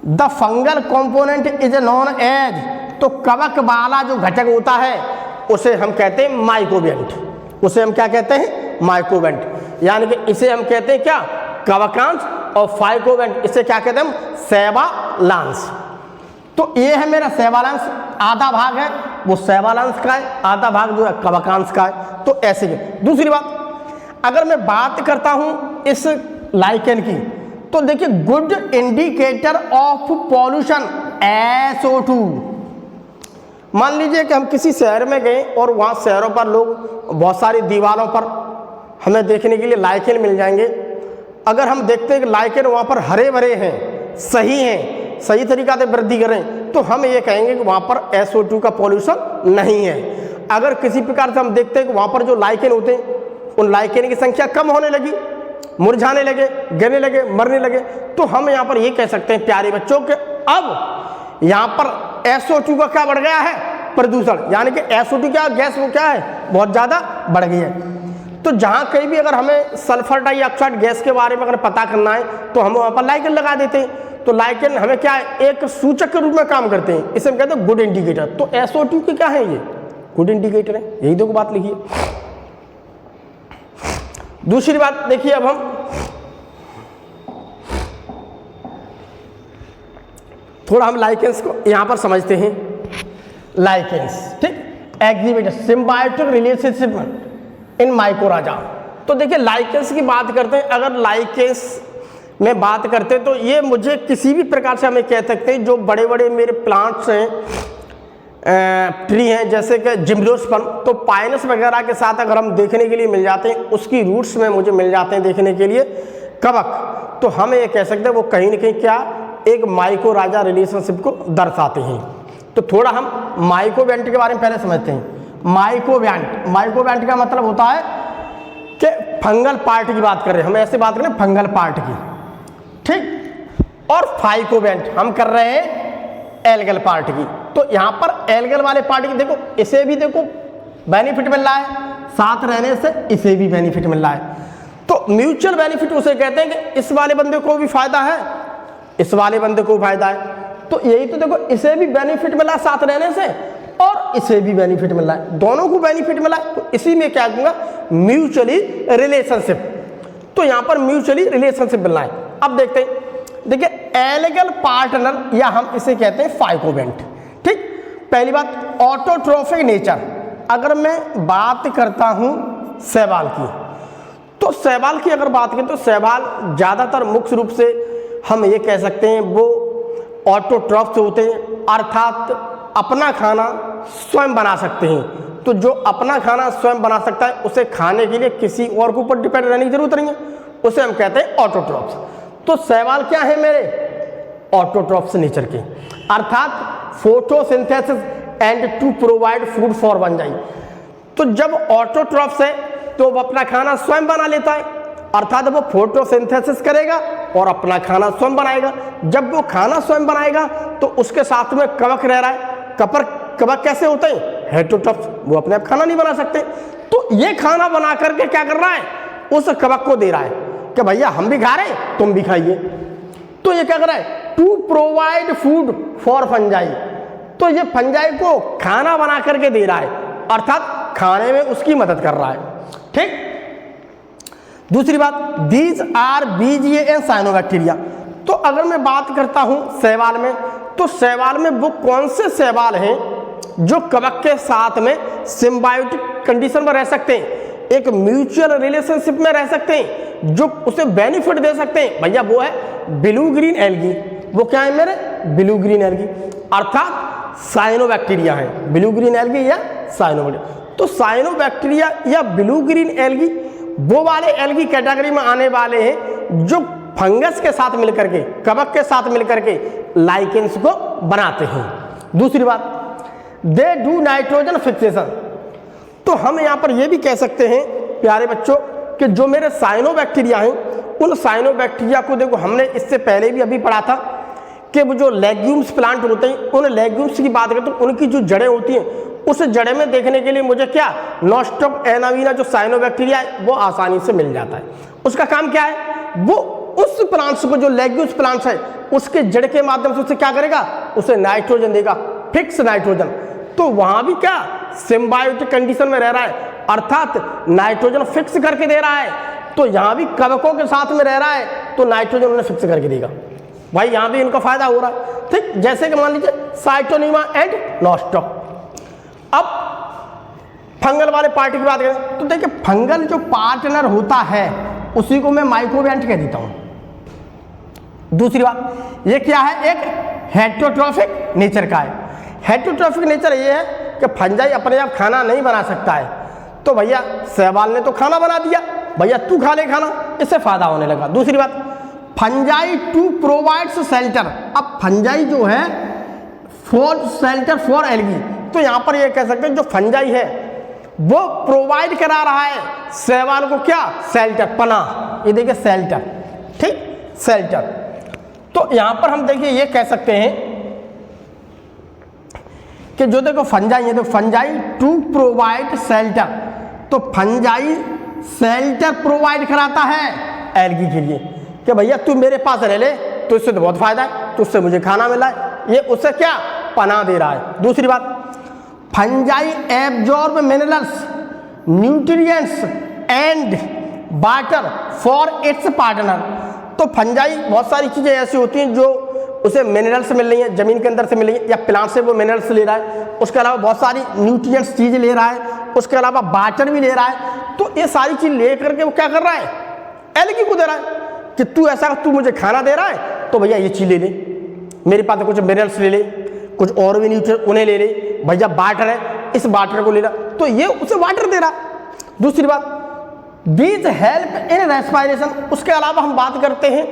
the fungal component is known as, तो कवक वाला जो घटक होता है उसे हम कहते हैं माइकोबिएंट, उसे हम क्या कहते हैं, माइकोबिएंट। यानी कि इसे हम कहते हैं क्या, कवकांश, और फाइकोबिएंट इसे क्या कहते हैं हम, शैवालांश। तो ये है मेरा शैवालांश, आधा भाग है वो शैवालांश का है, आधा भाग जो है कवकांश का है। तो ऐसे ही दूसरी बात, अगर मैं बात करता हूं इस लाइकेन की, तो देखिए good indicator of pollution SO2। मान लीजिए कि हम किसी शहर में गए और वहाँ शहरों पर लोग बहुत सारी दीवारों पर हमें देखने के लिए लाइकेन मिल जाएंगे। अगर हम देखते हैं कि लाइकेन वहाँ पर हरे भरे हैं, सही हैं, सही तरीका से वृद्धि करें तो हम ये कहेंगे कि वहाँ पर SO2 का पॉल्यूशन नहीं है। अगर किसी प्रकार से हम देखते हैं कि वहाँ पर जो लाइकेन होते हैं उन लाइकेन की संख्या कम होने लगी, मुरझाने लगे, गिरने लगे, मरने लगे, तो हम यहाँ पर ये कह सकते हैं प्यारे बच्चों कि अब यहाँ पर SO2 का क्या बढ़ गया है, प्रदूषण, यानी कि SO2 क्या गैस वो क्या है, बहुत ज़्यादा बढ़ गई है। तो जहाँ कहीं भी अगर हमें सल्फर डाइऑक्साइड गैस के बारे में अगर पता करना है तो हम वहाँ पर लाइकेन लगा देते हैं। तो लाइकेन हमें क्या है, एक सूचक के रूप में काम करते हैं, इसे हम कहते हैं गुड इंडिकेटर। तो SO2 के क्या है, ये गुड इंडिकेटर है। यही दो बात लिखिए। दूसरी बात देखिए, अब हम थोड़ा हम लाइकेंस को यहां पर समझते हैं। लाइकेंस, ठीक, एग्जिबिट सिम्बायोटिक रिलेशनशिप इन माइकोराजा। तो देखिए लाइकेंस की बात करते हैं, अगर लाइकेंस में बात करते हैं तो ये मुझे किसी भी प्रकार से हमें कह सकते हैं जो बड़े बड़े मेरे प्लांट्स हैं, ट्री हैं, जैसे कि जिम्नोस्पर्म, तो पाइनस वगैरह के साथ अगर हम देखने के लिए मिल जाते हैं, उसकी रूट्स में मुझे मिल जाते हैं देखने के लिए कवक, तो हम ये कह सकते हैं वो कहीं ना कहीं क्या एक माइकोराजा रिलेशनशिप को दर्शाते हैं। तो थोड़ा हम माइकोवेंट के बारे में पहले समझते हैं। माइकोवेंट का मतलब होता है कि फंगल पार्ट की बात कर रहे हैं, हम ऐसे बात कर रहे हैं फंगल पार्ट की, ठीक। और फाइकोवेंट हम कर रहे हैं एल्गल पार्ट की। तो यहाँ पर एल्गल वाले पार्ट की देखो, इसे भी देखो बेनिफिट मिल रहा है, साथ रहने से इसे भी बेनिफिट मिल रहा है। तो म्यूचुअल बेनिफिट उसे कहते हैं कि इस वाले बंदे को भी फायदा है, इस वाले बंदे को फायदा है। तो यही तो देखो, इसे भी बेनिफिट मिला साथ रहने से और इसे भी बेनिफिट मिल रहा है, दोनों को बेनिफिट मिला। तो इसी में क्या दूंगा, म्यूचुअली रिलेशनशिप। तो यहाँ पर म्यूचुअली रिलेशनशिप मिल रहा है। अब देखते हैं, देखिए एल्गल पार्टनर या हम इसे कहते हैं फाइकोवेंट, ठीक। पहली बात ऑटोट्रोफिक नेचर। अगर मैं बात करता हूँ शैवाल की, तो शैवाल की अगर बात करें तो शैवाल ज़्यादातर मुख्य रूप से हम ये कह सकते हैं वो ऑटोट्रॉफ्स होते हैं, अर्थात अपना खाना स्वयं बना सकते हैं। तो जो अपना खाना स्वयं बना सकता है उसे खाने के लिए किसी और के ऊपर डिपेंड रहने की जरूरत नहीं है, उसे हम कहते हैं ऑटोट्रॉफ्स। तो शैवाल क्या है मेरे, ऑटोट्रॉफ्स नेचर के, अर्थात photosynthesis and to provide food for fungi. तो जब ऑटोट्रॉफ्स है तो वो अपना खाना स्वयं बना लेता है, अर्थात वो फोटोसिंथेसिस करेगा और अपना खाना स्वयं बनाएगा। जब वो खाना स्वयं बनाएगा तो उसके साथ में कवक रह रहा है। कवक कैसे होते हैं, हेटेरोट्रॉफ्स, वो अपने आप खाना नहीं बना सकते। तो ये खाना बना करके क्या कर रहा है, उस कवक को दे रहा है कि भैया हम भी खा रहे हैं तुम भी खाइए। तो ये क्या कर रहा है, to provide food for fungi. तो ये फंजाई को खाना बना करके दे रहा है, अर्थात खाने में उसकी मदद कर रहा है, ठीक। दूसरी बात, these are BGA and cyanobacteria. तो अगर मैं बात करता हूं शैवाल में, तो शैवाल में वो कौन से शैवाल हैं जो कवक के साथ में सिम्बायोटिक कंडीशन में रह सकते हैं, एक म्यूचुअल रिलेशनशिप में रह सकते हैं, जो उसे बेनिफिट दे सकते हैं। भैया वो है ब्लू ग्रीन एल्गी। वो क्या है मेरे, ब्लू ग्रीन एल्गी, अर्थात साइनोबैक्टीरिया है, ब्लू ग्रीन एल्गी या साइनोबैक्टीरिया। तो साइनोबैक्टीरिया या ब्लू ग्रीन एल्गी वो वाले एल्गी कैटेगरी में आने वाले हैं जो फंगस के साथ मिलकर के, कवक के साथ मिलकर के लाइकेंस को बनाते हैं। दूसरी बात, दे डू नाइट्रोजन फिक्सेशन। तो हम यहाँ पर ये भी कह सकते हैं प्यारे बच्चों कि जो मेरे साइनोबैक्टीरिया हैं, उन साइनोबैक्टीरिया को देखो हमने इससे पहले भी अभी पढ़ा था कि वो जो लेग्यूम्स प्लांट होते हैं, उन लेग्यूम्स की बात करें तो उनकी जो जड़ें होती हैं, उस जड़े में देखने के लिए मुझे क्या, नॉस्टॉक एनावीना जो साइनोबैक्टीरिया है वो आसानी से मिल जाता है। उसका काम क्या है, वो उस प्लांट्स को, जो लेग्यूम्स प्लांट्स है, उसके जड़ के माध्यम से उसे क्या करेगा, उसे नाइट्रोजन देगा, फिक्स नाइट्रोजन। तो वहां भी क्या सिम्बायोटिक कंडीशन में रह रहा है, अर्थात नाइट्रोजन फिक्स करके दे रहा है। तो यहाँ भी कवकों के साथ में रह रहा है तो नाइट्रोजन उन्हें फिक्स करके देगा। भाई यहाँ भी इनका फायदा हो रहा है, ठीक। जैसे कि मान लीजिए साइटोनिमा एंड नॉस्टॉक। अब फंगल वाले पार्ट की बात करें तो देखिए फंगल जो पार्टनर होता है उसी को मैं माइक्रोवेंट कह देता हूं। दूसरी बात, ये क्या है, एक हेटेरोट्रॉफिक नेचर का है। हेटेरोट्रॉफिक नेचर ये है कि फंजाई अपने आप खाना नहीं बना सकता है, तो भैया शैवाल ने तो खाना बना दिया, भैया तू खा ले खाना, इससे फायदा होने लगा। दूसरी बात, फंजाई टू प्रोवाइड्स शेल्टर। अब फंजाई जो है फॉर शेल्टर फॉर एल्गी, तो यहाँ पर ये कह सकते हैं जो फंजाई है वो प्रोवाइड करा रहा है शैवाल को क्या, शेल्टर, पनाह। ये देखिए शेल्टर, ठीक, शेल्टर। तो यहाँ पर हम देखिए ये कह सकते हैं कि जो देखो फंजाई है, तो फंजाई टू प्रोवाइड शेल्टर, तो फंजाई शेल्टर प्रोवाइड कराता है एल्गी के लिए कि भैया तू मेरे पास रह ले, तो इससे तो बहुत फायदा है, तुझसे मुझे खाना मिला है, ये उससे क्या पनाह दे रहा है। दूसरी बात, fungi absorb minerals, nutrients and water for its partner. तो फंजाई बहुत सारी चीज़ें ऐसी होती हैं जो उसे मिनरल्स मिल रही हैं, ज़मीन के अंदर से मिल रही है, या प्लांट से वो मिनरल्स ले रहा है, उसके अलावा बहुत सारी न्यूट्रिएंट्स चीज़ ले रहा है, उसके अलावा वाटर भी ले रहा है। तो ये सारी चीज़ ले करके वो क्या कर रहा है, एल्गी को दे रहा है कि तू ऐसा, तू मुझे खाना दे रहा है तो भैया ये चीज़ ले ले, मेरे पास कुछ मिनरल्स ले ले, कुछ और भी न्यूट्रिएंट उन्हें ले ले, भैया वाटर है इस वाटर को ले रहा, तो ये उसे वाटर दे रहा। दूसरी बात, बीज हेल्प इन रेस्पायरेशन। उसके अलावा हम बात करते हैं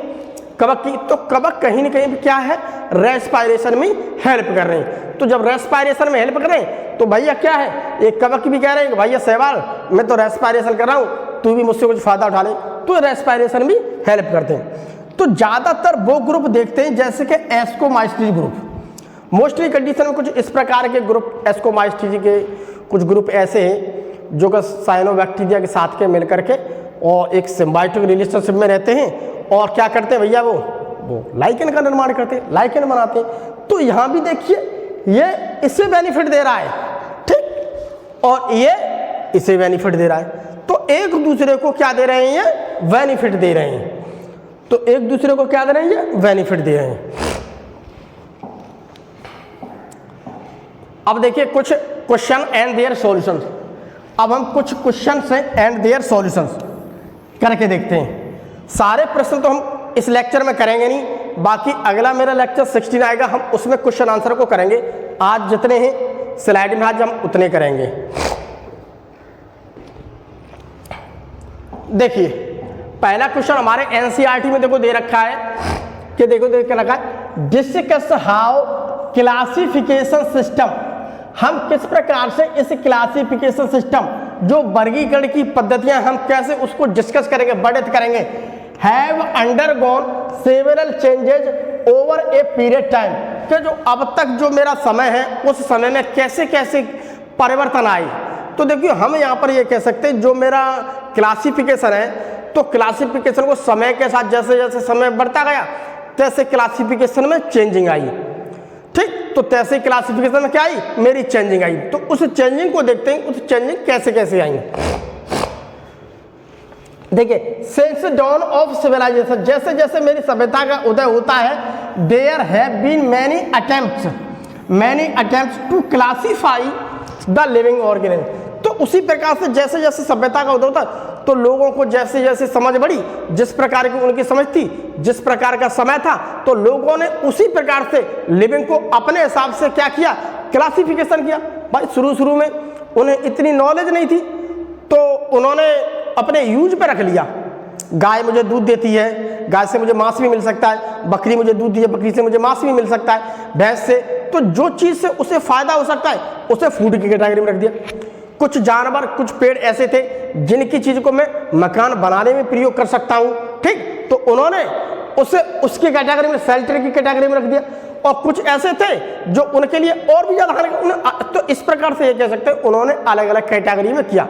कवक की, तो कवक कहीं ना कहीं क्या है, रेस्पायरेशन में हेल्प कर रहे हैं। तो जब रेस्पायरेशन में हेल्प कर रहे हैं तो भैया क्या है, एक कवक भी कह रहे हैं कि भैया शैवाल मैं तो रेस्पायरेशन कर रहा हूँ, तू भी मुझसे कुछ फायदा उठा ले, तो रेस्पायरेशन भी हेल्प करते हैं। तो ज़्यादातर वो ग्रुप देखते हैं जैसे कि एस्कोमाइस्टीज ग्रुप। मोस्टली कंडीशन में कुछ इस प्रकार के ग्रुप, एस्कोमाइस्टीज के कुछ ग्रुप ऐसे हैं जो कि साइनोबैक्टीरिया के साथ के मिल करके और एक सिम्बायोटिक रिलेशनशिप में रहते हैं, और क्या करते हैं भैया वो लाइकेन का निर्माण करते हैं, लाइकेन बनाते हैं। तो यहाँ भी देखिए ये इससे बेनिफिट दे रहा है, ठीक, और ये इसे बेनिफिट दे रहा है, तो एक दूसरे को क्या दे रहे हैं, ये बेनिफिट दे रहे हैं। तो एक दूसरे को क्या दे रहे हैं, ये बेनिफिट दे रहे हैं। अब देखिए कुछ क्वेश्चन एंड देयर सॉल्यूशंस। अब हम कुछ क्वेश्चन एंड देयर सॉल्यूशंस करके देखते हैं। सारे प्रश्न तो हम इस लेक्चर में करेंगे नहीं, बाकी अगला मेरा लेक्चर 16 आएगा, हम उसमें क्वेश्चन आंसर को करेंगे। आज जितने हैं स्लाइड में आज हम उतने करेंगे। देखिए पहला क्वेश्चन हमारे एनसीईआरटी में देखो दे रखा है कि देखो क्या रखा है, डिस्कस हाउ क्लासिफिकेशन सिस्टम। हम किस प्रकार से इस क्लासिफिकेशन सिस्टम, जो वर्गीकरण की पद्धतियां, हम कैसे उसको डिस्कस करेंगे, वर्णित करेंगे। Have undergone several changes over a period time, कि जो अब तक जो मेरा समय है उस समय में कैसे कैसे परिवर्तन आए। तो देखिए हम यहाँ पर ये कह सकते हैं जो मेरा क्लासिफिकेशन है, तो क्लासिफिकेशन को समय के साथ जैसे जैसे समय बढ़ता गया तैसे क्लासिफिकेशन में चेंजिंग आई, ठीक। तो तैसे क्लासिफिकेशन में क्या आई, मेरी चेंजिंग आई। तो उस चेंजिंग को देखते हैं, उस चेंजिंग कैसे कैसे आई। देखिए सिंस डॉन ऑफ सिविलाइजेशन, जैसे जैसे मेरी सभ्यता का उदय होता है, there have been many attempts to classify the living organism. तो उसी प्रकार से जैसे जैसे सभ्यता का उदय होता है, तो लोगों को जैसे जैसे समझ बढ़ी, जिस प्रकार की उनकी समझ थी, जिस प्रकार का समय था, तो लोगों ने उसी प्रकार से लिविंग को अपने हिसाब से क्या किया, क्लासिफिकेशन किया। भाई शुरू में उन्हें इतनी नॉलेज नहीं थी, तो उन्होंने अपने यूज पे रख लिया। गाय मुझे दूध देती है, गाय से मुझे मांस भी मिल सकता है, बकरी मुझे दूध दी है, बकरी से मुझे मांस भी मिल सकता है, भैंस से। तो जो चीज़ से उसे फायदा हो सकता है उसे फूड की कैटेगरी में रख दिया। कुछ जानवर, कुछ पेड़ ऐसे थे जिनकी चीज को मैं मकान बनाने में प्रयोग कर सकता हूं, ठीक, तो उन्होंने उसे उसकी कैटेगरी में, शेल्टर की कैटेगरी में रख दिया। और कुछ ऐसे थे जो उनके लिए और भी ज्यादा, तो इस प्रकार से ये कह सकते हैं उन्होंने अलग अलग कैटेगरी में किया।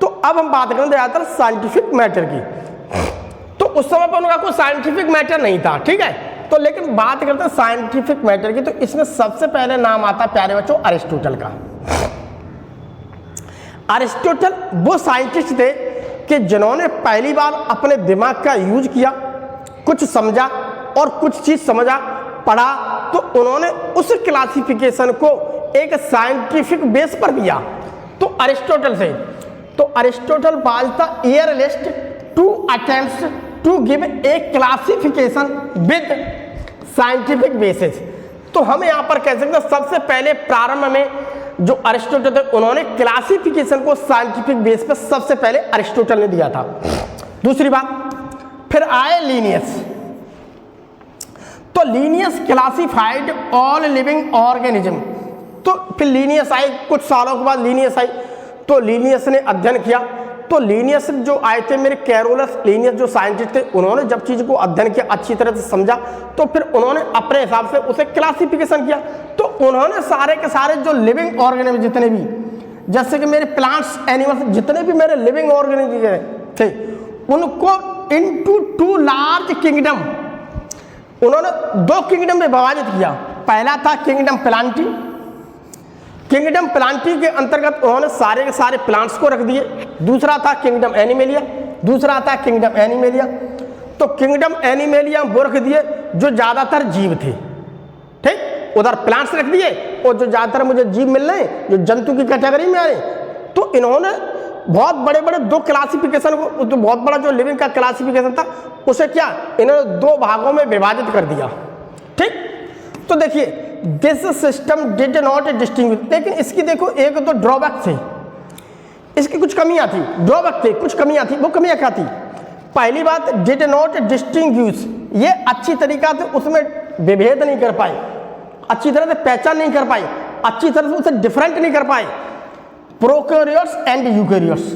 तो अब हम बात करें ज्यादातर साइंटिफिक मैटर की। तो उस समय पर उनका कोई साइंटिफिक मैटर नहीं था, ठीक है। तो लेकिन बात करते हैं साइंटिफिक मैटर की, तो इसमें सबसे पहले नाम आता है प्यारे बच्चों अरिस्टोटल का। अरिस्टोटल वो साइंटिस्ट थे कि जिन्होंने पहली बार अपने दिमाग का यूज किया, कुछ समझा और कुछ चीज समझा, पढ़ा, तो उन्होंने उस क्लासिफिकेशन को एक साइंटिफिक बेस पर दिया। तो अरिस्टोटल से, तो Aristotle was the earliest to attempts to give a classification with scientific basis. तो हम यहाँ पर कह सकते हैं सबसे पहले प्रारंभ में जो अरिस्टोटल थे उन्होंने क्लासिफिकेशन को साइंटिफिक बेस पर सबसे पहले अरिस्टोटल ने दिया था। दूसरी बात, फिर आए लीनियस, तो Linnaeus classified all living organism. तो फिर लीनियस आई, कुछ सालों के बाद लीनियस आई, तो लीनियस ने अध्ययन किया। तो लीनियस जो आए थे मेरे कैरोलस लीनियस जो साइंटिस्ट थे, उन्होंने जब चीज़ को अध्ययन किया, अच्छी तरह से समझा, तो फिर उन्होंने अपने हिसाब से उसे क्लासिफिकेशन किया। तो उन्होंने सारे के सारे जो लिविंग ऑर्गेनिज्म जितने भी, जैसे कि मेरे प्लांट्स, एनिमल्स, जितने भी मेरे लिविंग ऑर्गेनिज्म थे, उनको इनटू 2 लार्ज किंगडम, उन्होंने 2 किंगडम में विभाजित किया। पहला था किंगडम प्लांटी। किंगडम प्लांटी के अंतर्गत उन्होंने सारे के सारे प्लांट्स को रख दिए। दूसरा था किंगडम एनिमेलिया, दूसरा था किंगडम एनिमेलिया। तो किंगडम एनिमेलिया वो रख दिए जो ज़्यादातर जीव थे, ठीक, उधर प्लांट्स रख दिए, और जो ज़्यादातर मुझे जीव मिल रहे हैं, जो जंतु की कैटेगरी में आए, तो इन्होंने बहुत बड़े बड़े 2 क्लासिफिकेशन को, तो बहुत बड़ा जो लिविंग का क्लासिफिकेशन था, उसे क्या इन्होंने 2 भागों में विभाजित कर दिया, ठीक। तो देखिए, this system did not distinguish, लेकिन इसकी देखो एक तो ड्रॉबैक थे, इसकी कुछ कमियां थी, ड्रॉबैक थे, कुछ कमियां थी। वो कमियां क्या थी? पहली बात, डिड नॉट डिस्टिंग्विश, ये अच्छी तरीका से उसमें विभेद नहीं कर पाए, अच्छी तरह से पहचान नहीं कर पाए, अच्छी तरह से उसे डिफरेंट नहीं कर पाए, प्रोकैरियोट्स एंड यूकैरियोट्स।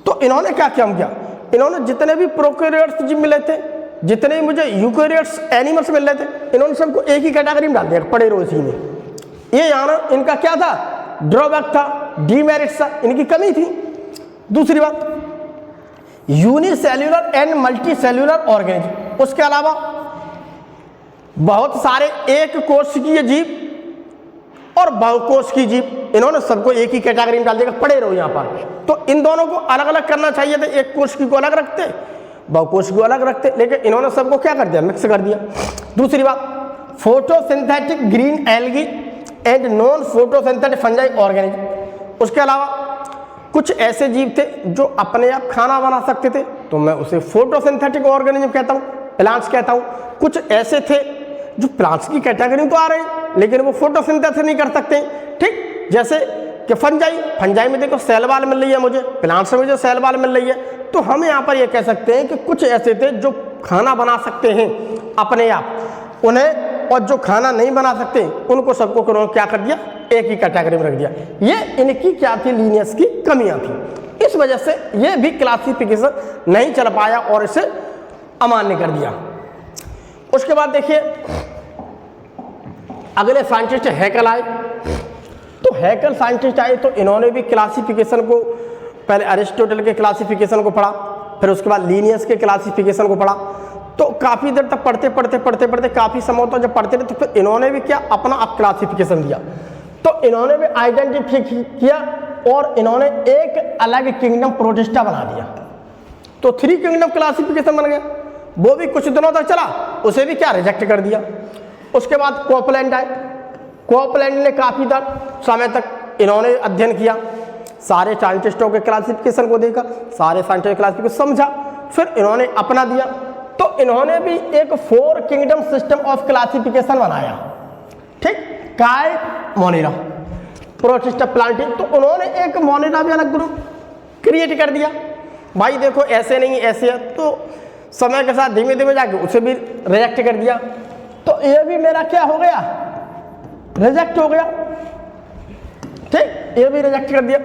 तो इन्होंने क्या किया, इन्होंने जितने भी प्रोकैरियोट्स जीव मिले थे, जितने भी मुझे यूकैरियोट्स एनिमल्स मिल रहे थे, इन्होंने सबको एक ही कैटेगरी में डाल दिया, पड़े रहो इसी में। ये यहाँ इनका क्या था, ड्रॉबैक था, डीमेरिट्स था, इनकी कमी थी। दूसरी बात, unicellular and multi cellular organism, उसके अलावा बहुत सारे एक कोशिकीय जीव और बहुकोशिकीय जीव, इन्होंने सबको एक ही कैटेगरी में डाल दिया, पड़े रहो यहाँ पर। तो इन दोनों को अलग अलग करना चाहिए था, एक कोशिकी को अलग रखते, बहुकोशिकी को अलग रखते, लेकिन इन्होंने सबको क्या कर दिया, मिक्स कर दिया। दूसरी बात, photosynthetic green algae and non photosynthetic fungi organism, उसके अलावा कुछ ऐसे जीव थे जो अपने आप खाना बना सकते थे, तो मैं उसे फोटोसिंथेटिक ऑर्गेनिज्म कहता हूँ, प्लांट्स कहता हूँ। कुछ ऐसे थे जो प्लांट्स की कैटेगरी तो आ रहे हैं, लेकिन वो फोटोसिंथेसिस नहीं कर सकते, ठीक। जैसे कि फंजाई में देखो सेल वाल मिल रही है मुझे, प्लांट्स में मुझे सेल वाल मिल रही है। तो हम यहाँ पर ये कह सकते हैं कि कुछ ऐसे थे जो खाना बना सकते हैं अपने आप, उन्हें, और जो खाना नहीं बना सकते उनको सबको क्या कर दिया, एक ही कैटेगरी में रख दिया। ये इनकी क्या थी, लीनियस की कमियां थी। इस वजह से ये भी क्लासिफिकेशन नहीं चल पाया और इसे अमान्य कर दिया। उसके बाद देखिए अगले साइंटिस्ट हैकेल आए। तो हैकेल साइंटिस्ट आए तो इन्होंने भी क्लासिफिकेशन को, पहले अरिस्टोटल के क्लासिफिकेशन को पढ़ा, फिर उसके बाद लीनियस के क्लासिफिकेशन को पढ़ा। तो काफ़ी देर तक पढ़ते काफ़ी समय तक जब पढ़ते रहे, तो फिर इन्होंने भी क्या अपना अब क्लासिफिकेशन दिया। तो इन्होंने भी आइडेंटिफाई किया और इन्होंने एक अलग किंगडम प्रोटिस्टा बना दिया। तो 3 किंगडम क्लासिफिकेशन बन गया। वो भी कुछ दिनों तक चला, उसे भी क्या रिजेक्ट कर दिया। उसके बाद कोपलैंड आए। कोपलैंड ने काफ़ी समय तक इन्होंने अध्ययन किया, सारे साइंटिस्टों के क्लासिफिकेशन को देखा, सारे साइंटिस्ट क्लासिफिकेशन समझा, फिर इन्होंने अपना दिया। तो इन्होंने भी एक 4 किंगडम सिस्टम ऑफ क्लासिफिकेशन बनाया, ठीक। काय मोनेरा, प्रोटिस्टा, प्लांटी। तो उन्होंने एक मोनेरा भी अलग ग्रुप क्रिएट कर दिया। भाई देखो ऐसे नहीं ऐसे है, तो समय के साथ धीमे धीमे जाके उसे भी रिजेक्ट कर दिया। तो ये भी मेरा क्या हो गया, रिजेक्ट हो गया, ठीक, ये भी रिजेक्ट कर दिया।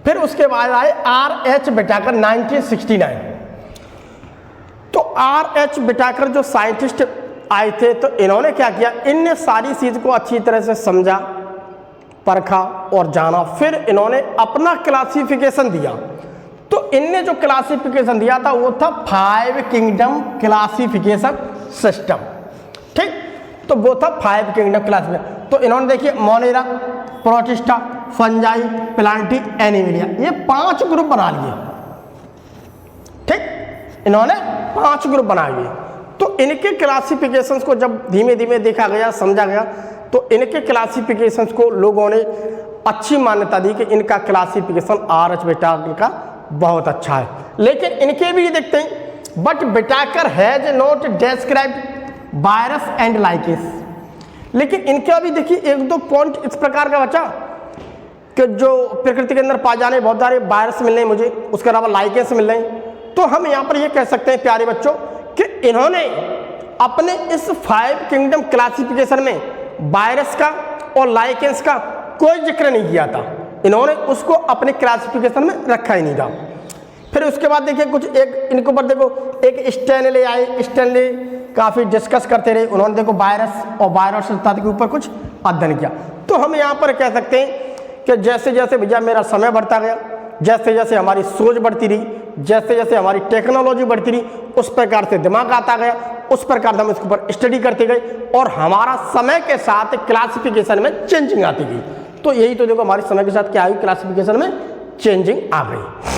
फिर उसके बाद आए R.H. बिटाकर 1969। तो R.H. बिटाकर जो साइंटिस्ट आए थे, तो इन्होंने क्या किया, इनने सारी चीज को अच्छी तरह से समझा, परखा और जाना, फिर इन्होंने अपना क्लासिफिकेशन दिया। तो इनने जो क्लासिफिकेशन दिया था वो था 5 किंगडम क्लासिफिकेशन सिस्टम, ठीक। तो वो था 5 किंगडम क्लासिफिकेशन। तो इन्होंने देखिए Monera, protista, fungi, Plantae, animalia, ये 5 ग्रुप बना लिए, ठीक। इन्होंने 5 ग्रुप बनाए हुए। तो इनके क्लासिफिकेशंस को जब धीमे धीमे देखा गया, समझा गया, तो इनके क्लासिफिकेशंस को लोगों ने अच्छी मान्यता दी कि इनका क्लासिफिकेशन R.H. बिटाकर का बहुत अच्छा है। लेकिन इनके भी देखते हैं, but Whittaker has not described virus and lichens. लेकिन इनका भी देखिए 1-2 पॉइंट इस प्रकार का बचा कि जो प्रकृति के अंदर पाए जाने बहुत सारे वायरस मिल रहे हैं मुझे, उसके अलावा लाइकेस मिल रहे हैं। तो हम यहाँ पर ये कह सकते हैं प्यारे बच्चों कि इन्होंने अपने इस 5 किंगडम क्लासिफिकेशन में वायरस का और लाइकेंस का कोई जिक्र नहीं किया था। इन्होंने उसको अपने क्लासिफिकेशन में रखा ही नहीं था। फिर उसके बाद देखिए कुछ एक इनके ऊपर देखो एक स्टैनले आए, स्टैनले काफ़ी डिस्कस करते रहे। उन्होंने देखो वायरस और वायरस इत्यादि के ऊपर कुछ अध्ययन किया। तो हम यहाँ पर कह सकते हैं कि जैसे जैसे भैया मेरा समय बढ़ता गया, जैसे जैसे हमारी सोच बढ़ती रही, जैसे जैसे हमारी टेक्नोलॉजी बढ़ती रही, उस प्रकार से दिमाग आता गया, उस प्रकार से हम इसके ऊपर स्टडी करते गए और हमारा समय के साथ क्लासिफिकेशन में चेंजिंग आती गई। तो यही तो देखो हमारे समय के साथ क्या हुई, क्लासिफिकेशन में चेंजिंग आ गई।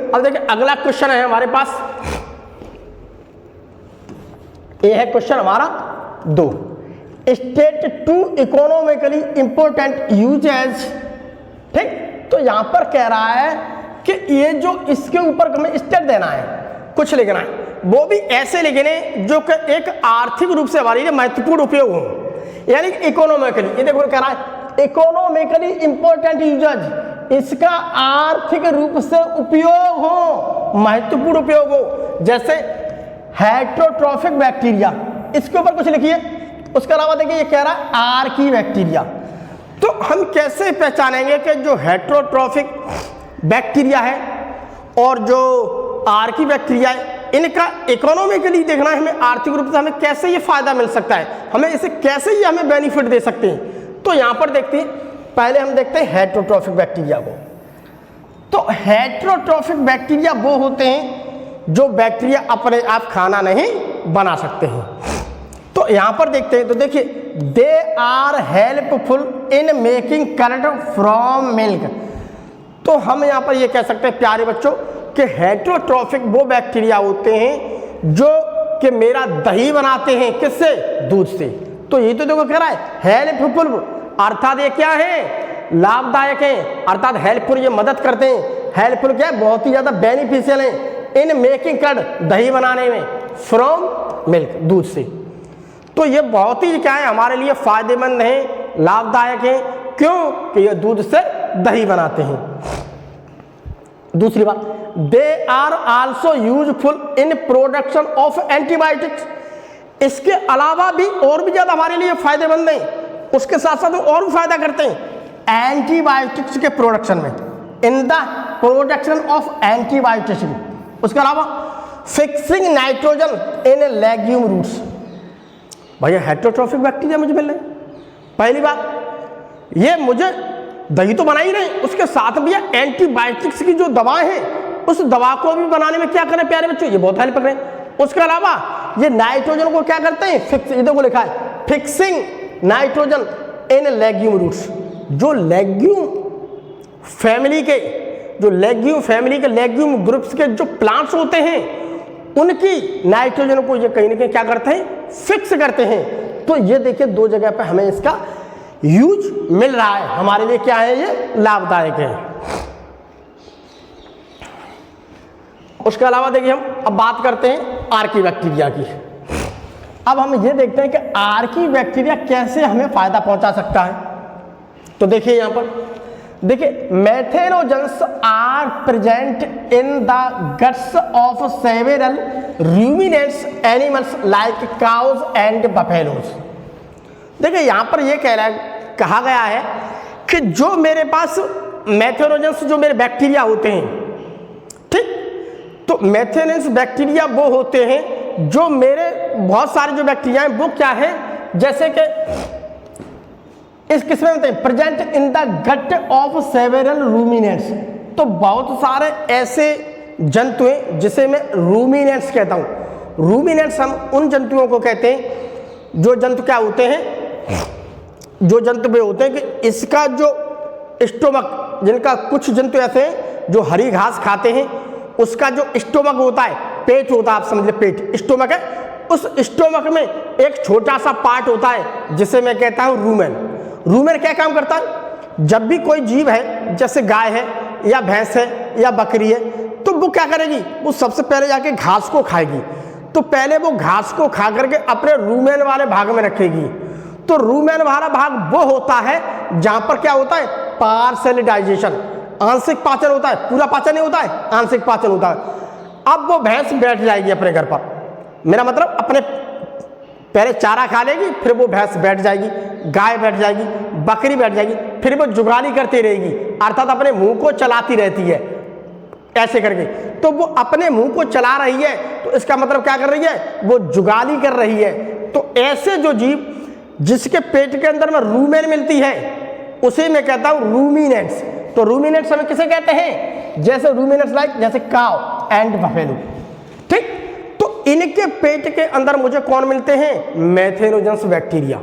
अब देखिए अगला क्वेश्चन है हमारे पास, ये है क्वेश्चन हमारा 2। State 2 economically important uses. ठीक, तो यहां पर कह रहा है कि ये जो इसके ऊपर हमें स्टेट देना है, कुछ लिखना है, वो भी ऐसे लिखने जो कि एक आर्थिक रूप से हमारे लिए महत्वपूर्ण उपयोग हो, यानी इकोनॉमिकली। ये देखो कह रहा है इकोनॉमिकली इंपॉर्टेंट यूजेज, इसका आर्थिक रूप से उपयोग हो, महत्वपूर्ण उपयोग हो। जैसे हेट्रोट्रॉफिक बैक्टीरिया, इसके ऊपर कुछ लिखिए। उसके अलावा देखिए ये कह रहा है आर्की बैक्टीरिया। तो हम कैसे पहचानेंगे कि जो हेट्रोट्रॉफिक बैक्टीरिया है और जो आर्की बैक्टीरिया है, इनका इकोनॉमिकली देखना है हमें, आर्थिक रूप से हमें कैसे ये फायदा मिल सकता है, हमें इसे कैसे ये हमें बेनिफिट दे सकते हैं। तो यहां पर देखते हैं, पहले हम देखते हैं हेट्रोट्रॉफिक बैक्टीरिया को। तो हेट्रोट्रॉफिक बैक्टीरिया वो होते हैं जो बैक्टीरिया अपने आप खाना नहीं बना सकते हैं। तो यहां पर देखते हैं, तो देखिए they are helpful in making curd from milk. तो हम यहां पर ये कह सकते हैं प्यारे बच्चों कि हेट्रोट्रॉफिक वो बैक्टीरिया होते हैं जो कि मेरा दही बनाते हैं, किससे, दूध से। तो ये तो देखो कह रहा है हेल्पफुल, अर्थात ये क्या है, लाभदायक है, अर्थात हेल्पफुल, ये मदद करते हैं। हेल्पफुल क्या है, बहुत ही ज्यादा बेनिफिशियल है इन मेकिंग कर्ड, दही बनाने में, फ्रॉम मिल्क, दूध से। तो ये बहुत ही क्या है, हमारे लिए फायदेमंद है, लाभदायक है। क्यों कि ये दूध से दही बनाते हैं। दूसरी बात, they are also useful in production of antibiotics. इसके अलावा भी और भी ज्यादा हमारे लिए फायदेमंद है, उसके साथ साथ और भी फायदा करते हैं एंटीबायोटिक्स के प्रोडक्शन में, in the production of antibiotics. उसके अलावा fixing nitrogen in legume roots. भैया हेट्रोट्रॉफिक बैक्टीरिया मुझे मिल रहे। पहली बात, ये मुझे दही तो बना ही नहीं, उसके साथ भी एंटीबायोटिक्स की जो दवाएं हैं, उस दवा को भी बनाने में क्या करें प्यारे बच्चों, ये बहुत हेल्प कर रहे हैं। उसके अलावा ये नाइट्रोजन को क्या करते हैं, फिक्स, ये देखो लिखा है fixing nitrogen in legume roots. जो लेग्यूम फैमिली के लेग्यूम ग्रुप्स के जो प्लांट्स होते हैं, उनकी नाइट्रोजन को ये कहीं ना कहीं क्या करते हैं, फिक्स करते हैं। तो ये देखिए दो जगह पे हमें इसका यूज मिल रहा है, हमारे लिए क्या है, ये लाभदायक है। उसके अलावा देखिए हम अब बात करते हैं आर्की बैक्टीरिया की। अब हम ये देखते हैं कि आर्की बैक्टीरिया कैसे हमें फायदा पहुंचा सकता है। तो देखिए यहां पर देखिए methanogens are present in the guts of several ruminants animals like cows and buffaloes. देखिए यहां पर यह कहा गया है कि जो मेरे पास मेथेनोजेंस जो मेरे बैक्टीरिया होते हैं, ठीक, तो मेथेनेंस बैक्टीरिया वो होते हैं जो मेरे बहुत सारे जो बैक्टीरिया हैं वो क्या है, जैसे कि इस किस्म में present in the gut of several ruminants. तो बहुत सारे ऐसे जंतु हैं जिसे मैं रूमिनेंट्स कहता हूं। रूमिनेंट्स हम उन जंतुओं को कहते हैं जो जंतु क्या होते हैं, जो जंतु वे होते हैं कि इसका जो स्टोमक, जिनका कुछ जंतु ऐसे हैं जो हरी घास खाते हैं, उसका जो स्टोमक होता है, पेट होता है, आप समझ लीजिए पेट स्टोमक है, उस स्टोमक में एक छोटा सा पार्ट होता है जिसे मैं कहता हूं रूमेन। रूमेन क्या काम करता है, जब भी कोई जीव है, जैसे गाय है या भैंस है या बकरी है, तो वो क्या करेगी, वो सबसे पहले जाके घास को खाएगी। तो पहले वो घास को खा करके अपने रूमेन वाले भाग में रखेगी। तो रूमेन वाला भाग वो होता है जहां पर क्या होता है, पार्शियल डाइजेशन, आंशिक पाचन होता है, पूरा पाचन नहीं होता है, आंशिक पाचन होता है। अब वो भैंस बैठ जाएगी अपने घर पर, मेरा मतलब अपने पहले चारा खा लेगी, फिर वो भैंस बैठ जाएगी, गाय बैठ जाएगी, बकरी बैठ जाएगी, फिर वो जुगाली करती रहेगी, अर्थात अपने मुंह को चलाती रहती है ऐसे करके। तो वो अपने मुंह को चला रही है, तो इसका मतलब क्या कर रही है, वो जुगाली कर रही है। तो ऐसे जो जीव जिसके पेट के अंदर में रूमेन मिलती है उसे मैं कहता हूं रूमिनेंट्स। तो रूमिनेंट्स हमें किसे कहते हैं, जैसे रूमिनेंट्स लाइक जैसे काव एंड बफेलो, ठीक। तो इनके पेट के अंदर मुझे कौन मिलते हैं, मेथेनोजेंस बैक्टीरिया।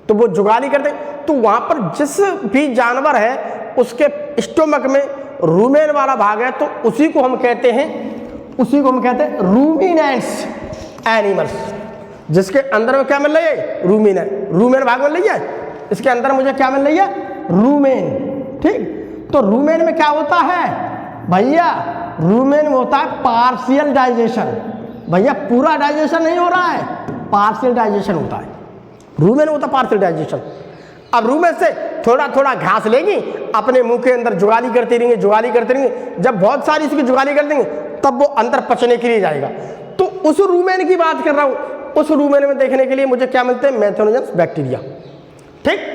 तो वो जुगाली करते, तो वहां पर जिस भी जानवर है उसके स्टोमक में रूमेन वाला भाग है, तो उसी को हम कहते हैं रूमिनेंट्स एनिमल्स, जिसके अंदर में क्या मिल रही है, रूमेन भाग मिल रही है, इसके अंदर मुझे क्या मिल रही है, रूमेन, ठीक। तो रूमेन में क्या होता है भैया, रूमेन में होता है पार्शियल डाइजेशन। भैया पूरा डाइजेशन नहीं हो रहा है, पार्शियल डाइजेशन होता है, रूमेन होता है पार्शियल डाइजेशन। अब रूमेन से थोड़ा थोड़ा घास लेंगी, अपने मुंह के अंदर जुगाली करते रहेंगे, जब बहुत सारी इसकी जुगाली कर देंगे तब वो अंदर पचने के लिए जाएगा। तो उस रूमेन की बात कर रहा हूं, उस रूमेन में देखने के लिए मुझे क्या मिलते हैं, मेथेनोजेंस बैक्टीरिया, ठीक।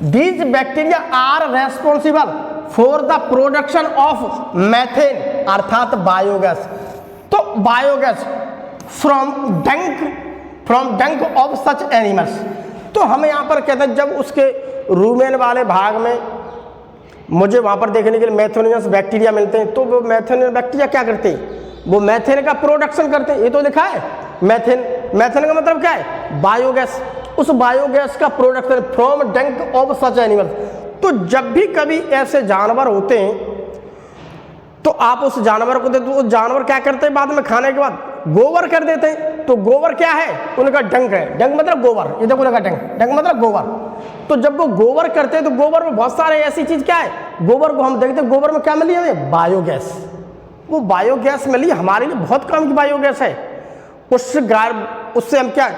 These bacteria are responsible for the production of methane अर्थात बायोगैस। तो बायोगैस फ्रॉम डंक ऑफ सच एनिमल्स। तो हम यहाँ पर कहते हैं जब उसके रूमेन वाले भाग में मुझे वहाँ पर देखने के लिए मेथेनोजेंस बैक्टीरिया मिलते हैं, तो वो मेथेनोजेंस बैक्टीरिया क्या करते हैं, वो मेथेन का प्रोडक्शन करते हैं। ये तो लिखा है मेथेन का मतलब क्या है, बायोगैस। उस बायोगैस का प्रोडक्शन फ्रॉम डंक ऑफ सच एनिमल्स। तो जब भी कभी ऐसे जानवर होते हैं तो आप उस जानवर को देते, तो उस जानवर क्या करते हैं, बाद में खाने के बाद गोबर कर देते हैं। तो गोबर क्या है, उनका डंक है, डंक मतलब गोबर, ये देखो लगा डंक मतलब गोबर। तो जब वो गोबर करते हैं तो गोबर में बहुत सारे ऐसी चीज क्या है, गोबर को हम देखते हैं, गोबर में क्या मिली हमें, बायोगैस। वो बायोगैस मिली हमारे लिए बहुत काम की बायोगैस है। उससे हम क्या,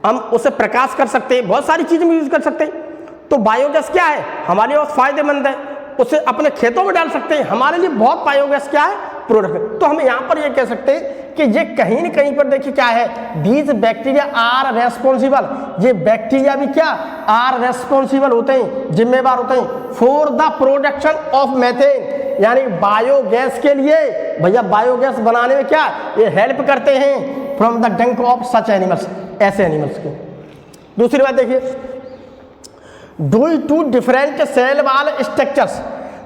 हम उसे प्रकाश कर सकते हैं, बहुत सारी चीज़ों में यूज कर सकते हैं। तो बायोगैस क्या है, हमारे लिए बहुत फायदेमंद है, उसे अपने खेतों में डाल सकते हैं, हमारे लिए बहुत बायोगैस क्या है, प्रोडक्ट। तो हम यहाँ पर ये कह सकते हैं कि ये कहीं न कहीं पर देखिए क्या है, दीज बैक्टीरिया आर रेस्पॉन्सिबल, ये बैक्टीरिया भी क्या आर रेस्पॉन्सिबल होते हैं, जिम्मेवार होते हैं for the production of methane, यानी बायोगैस के लिए। भैया बायोगैस बनाने में क्या ये हेल्प करते हैं from the dung of such animals, ऐसे एनिमल्स को। दूसरी बात देखिए, due to different cell wall structures.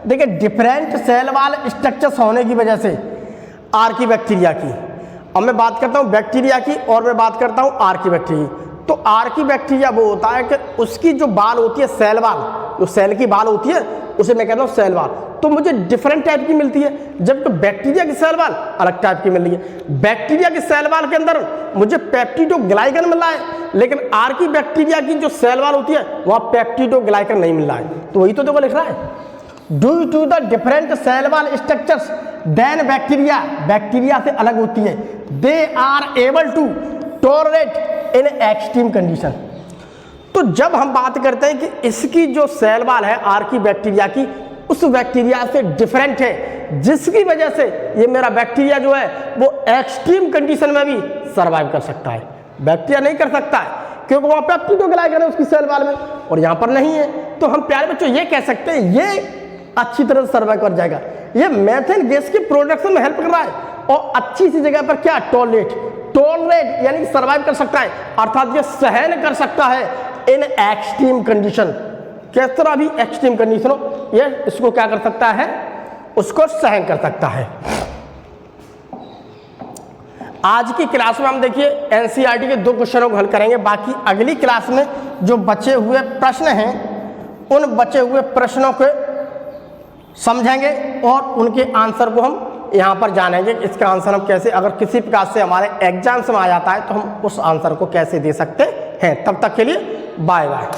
देखिए डिफरेंट सेल वाल स्ट्रक्चर्स होने की वजह से आर्की बैक्टीरिया की, अब मैं बात करता हूँ बैक्टीरिया की और मैं बात करता हूँ आर्की बैक्टीरिया। तो आर्की बैक्टीरिया वो होता है कि उसकी जो बाल होती है सेल वाल, जो सेल की बाल होती है उसे मैं कहता हूँ सेल वाल, तो मुझे डिफरेंट टाइप की मिलती है, जबकि बैक्टीरिया की सेल वाल अलग टाइप की मिल रही है। बैक्टीरिया की सेल वाल के अंदर मुझे पेप्टिडोग्लाइकन मिल रहा है, लेकिन आर्की बैक्टीरिया की जो सेल वाल होती है वहाँ पेप्टिडोग्लाइकन नहीं मिल रहा है। तो वही तो देखो लिख रहा है, due to the different cell wall structures then bacteria से अलग होती है, they are able to tolerate in extreme condition. तो जब हम बात करते हैं कि इसकी जो सेल वाल है आर्की बैक्टीरिया की, उस बैक्टीरिया से डिफरेंट है, जिसकी वजह से ये मेरा बैक्टीरिया जो है वो एक्सट्रीम कंडीशन में भी सर्वाइव कर सकता है। बैक्टीरिया नहीं कर सकता है क्योंकि वहाँ पेप्टिडोग्लाइकन है उसकी सेल वाल में और यहाँ पर नहीं है। तो हम प्यारे बच्चों ये कह सकते हैं ये अच्छी तरह से सर्वाइव कर जाएगा, ये मेथेन गैस की प्रोडक्शन में हेल्प कर रहा है और अच्छी सी जगह पर क्या टॉलरेट यानी सर्वाइव कर सकता है, अर्थात ये सहन कर सकता है इन एक्सट्रीम कंडीशन। किस तरह भी एक्सट्रीम कंडीशन हो ये इसको क्या कर सकता है, उसको सहन कर सकता है। आज की क्लास में हम देखिए एनसीईआरटी के 2 क्वेश्चनों को हल करेंगे, बाकी अगली क्लास में जो बचे हुए प्रश्न हैं उन बचे हुए प्रश्नों को समझेंगे और उनके आंसर को हम यहाँ पर जानेंगे। इसका आंसर हम कैसे, अगर किसी प्रकार से हमारे एग्जाम्स में आ जाता है तो हम उस आंसर को कैसे दे सकते हैं। तब तक के लिए बाय बाय।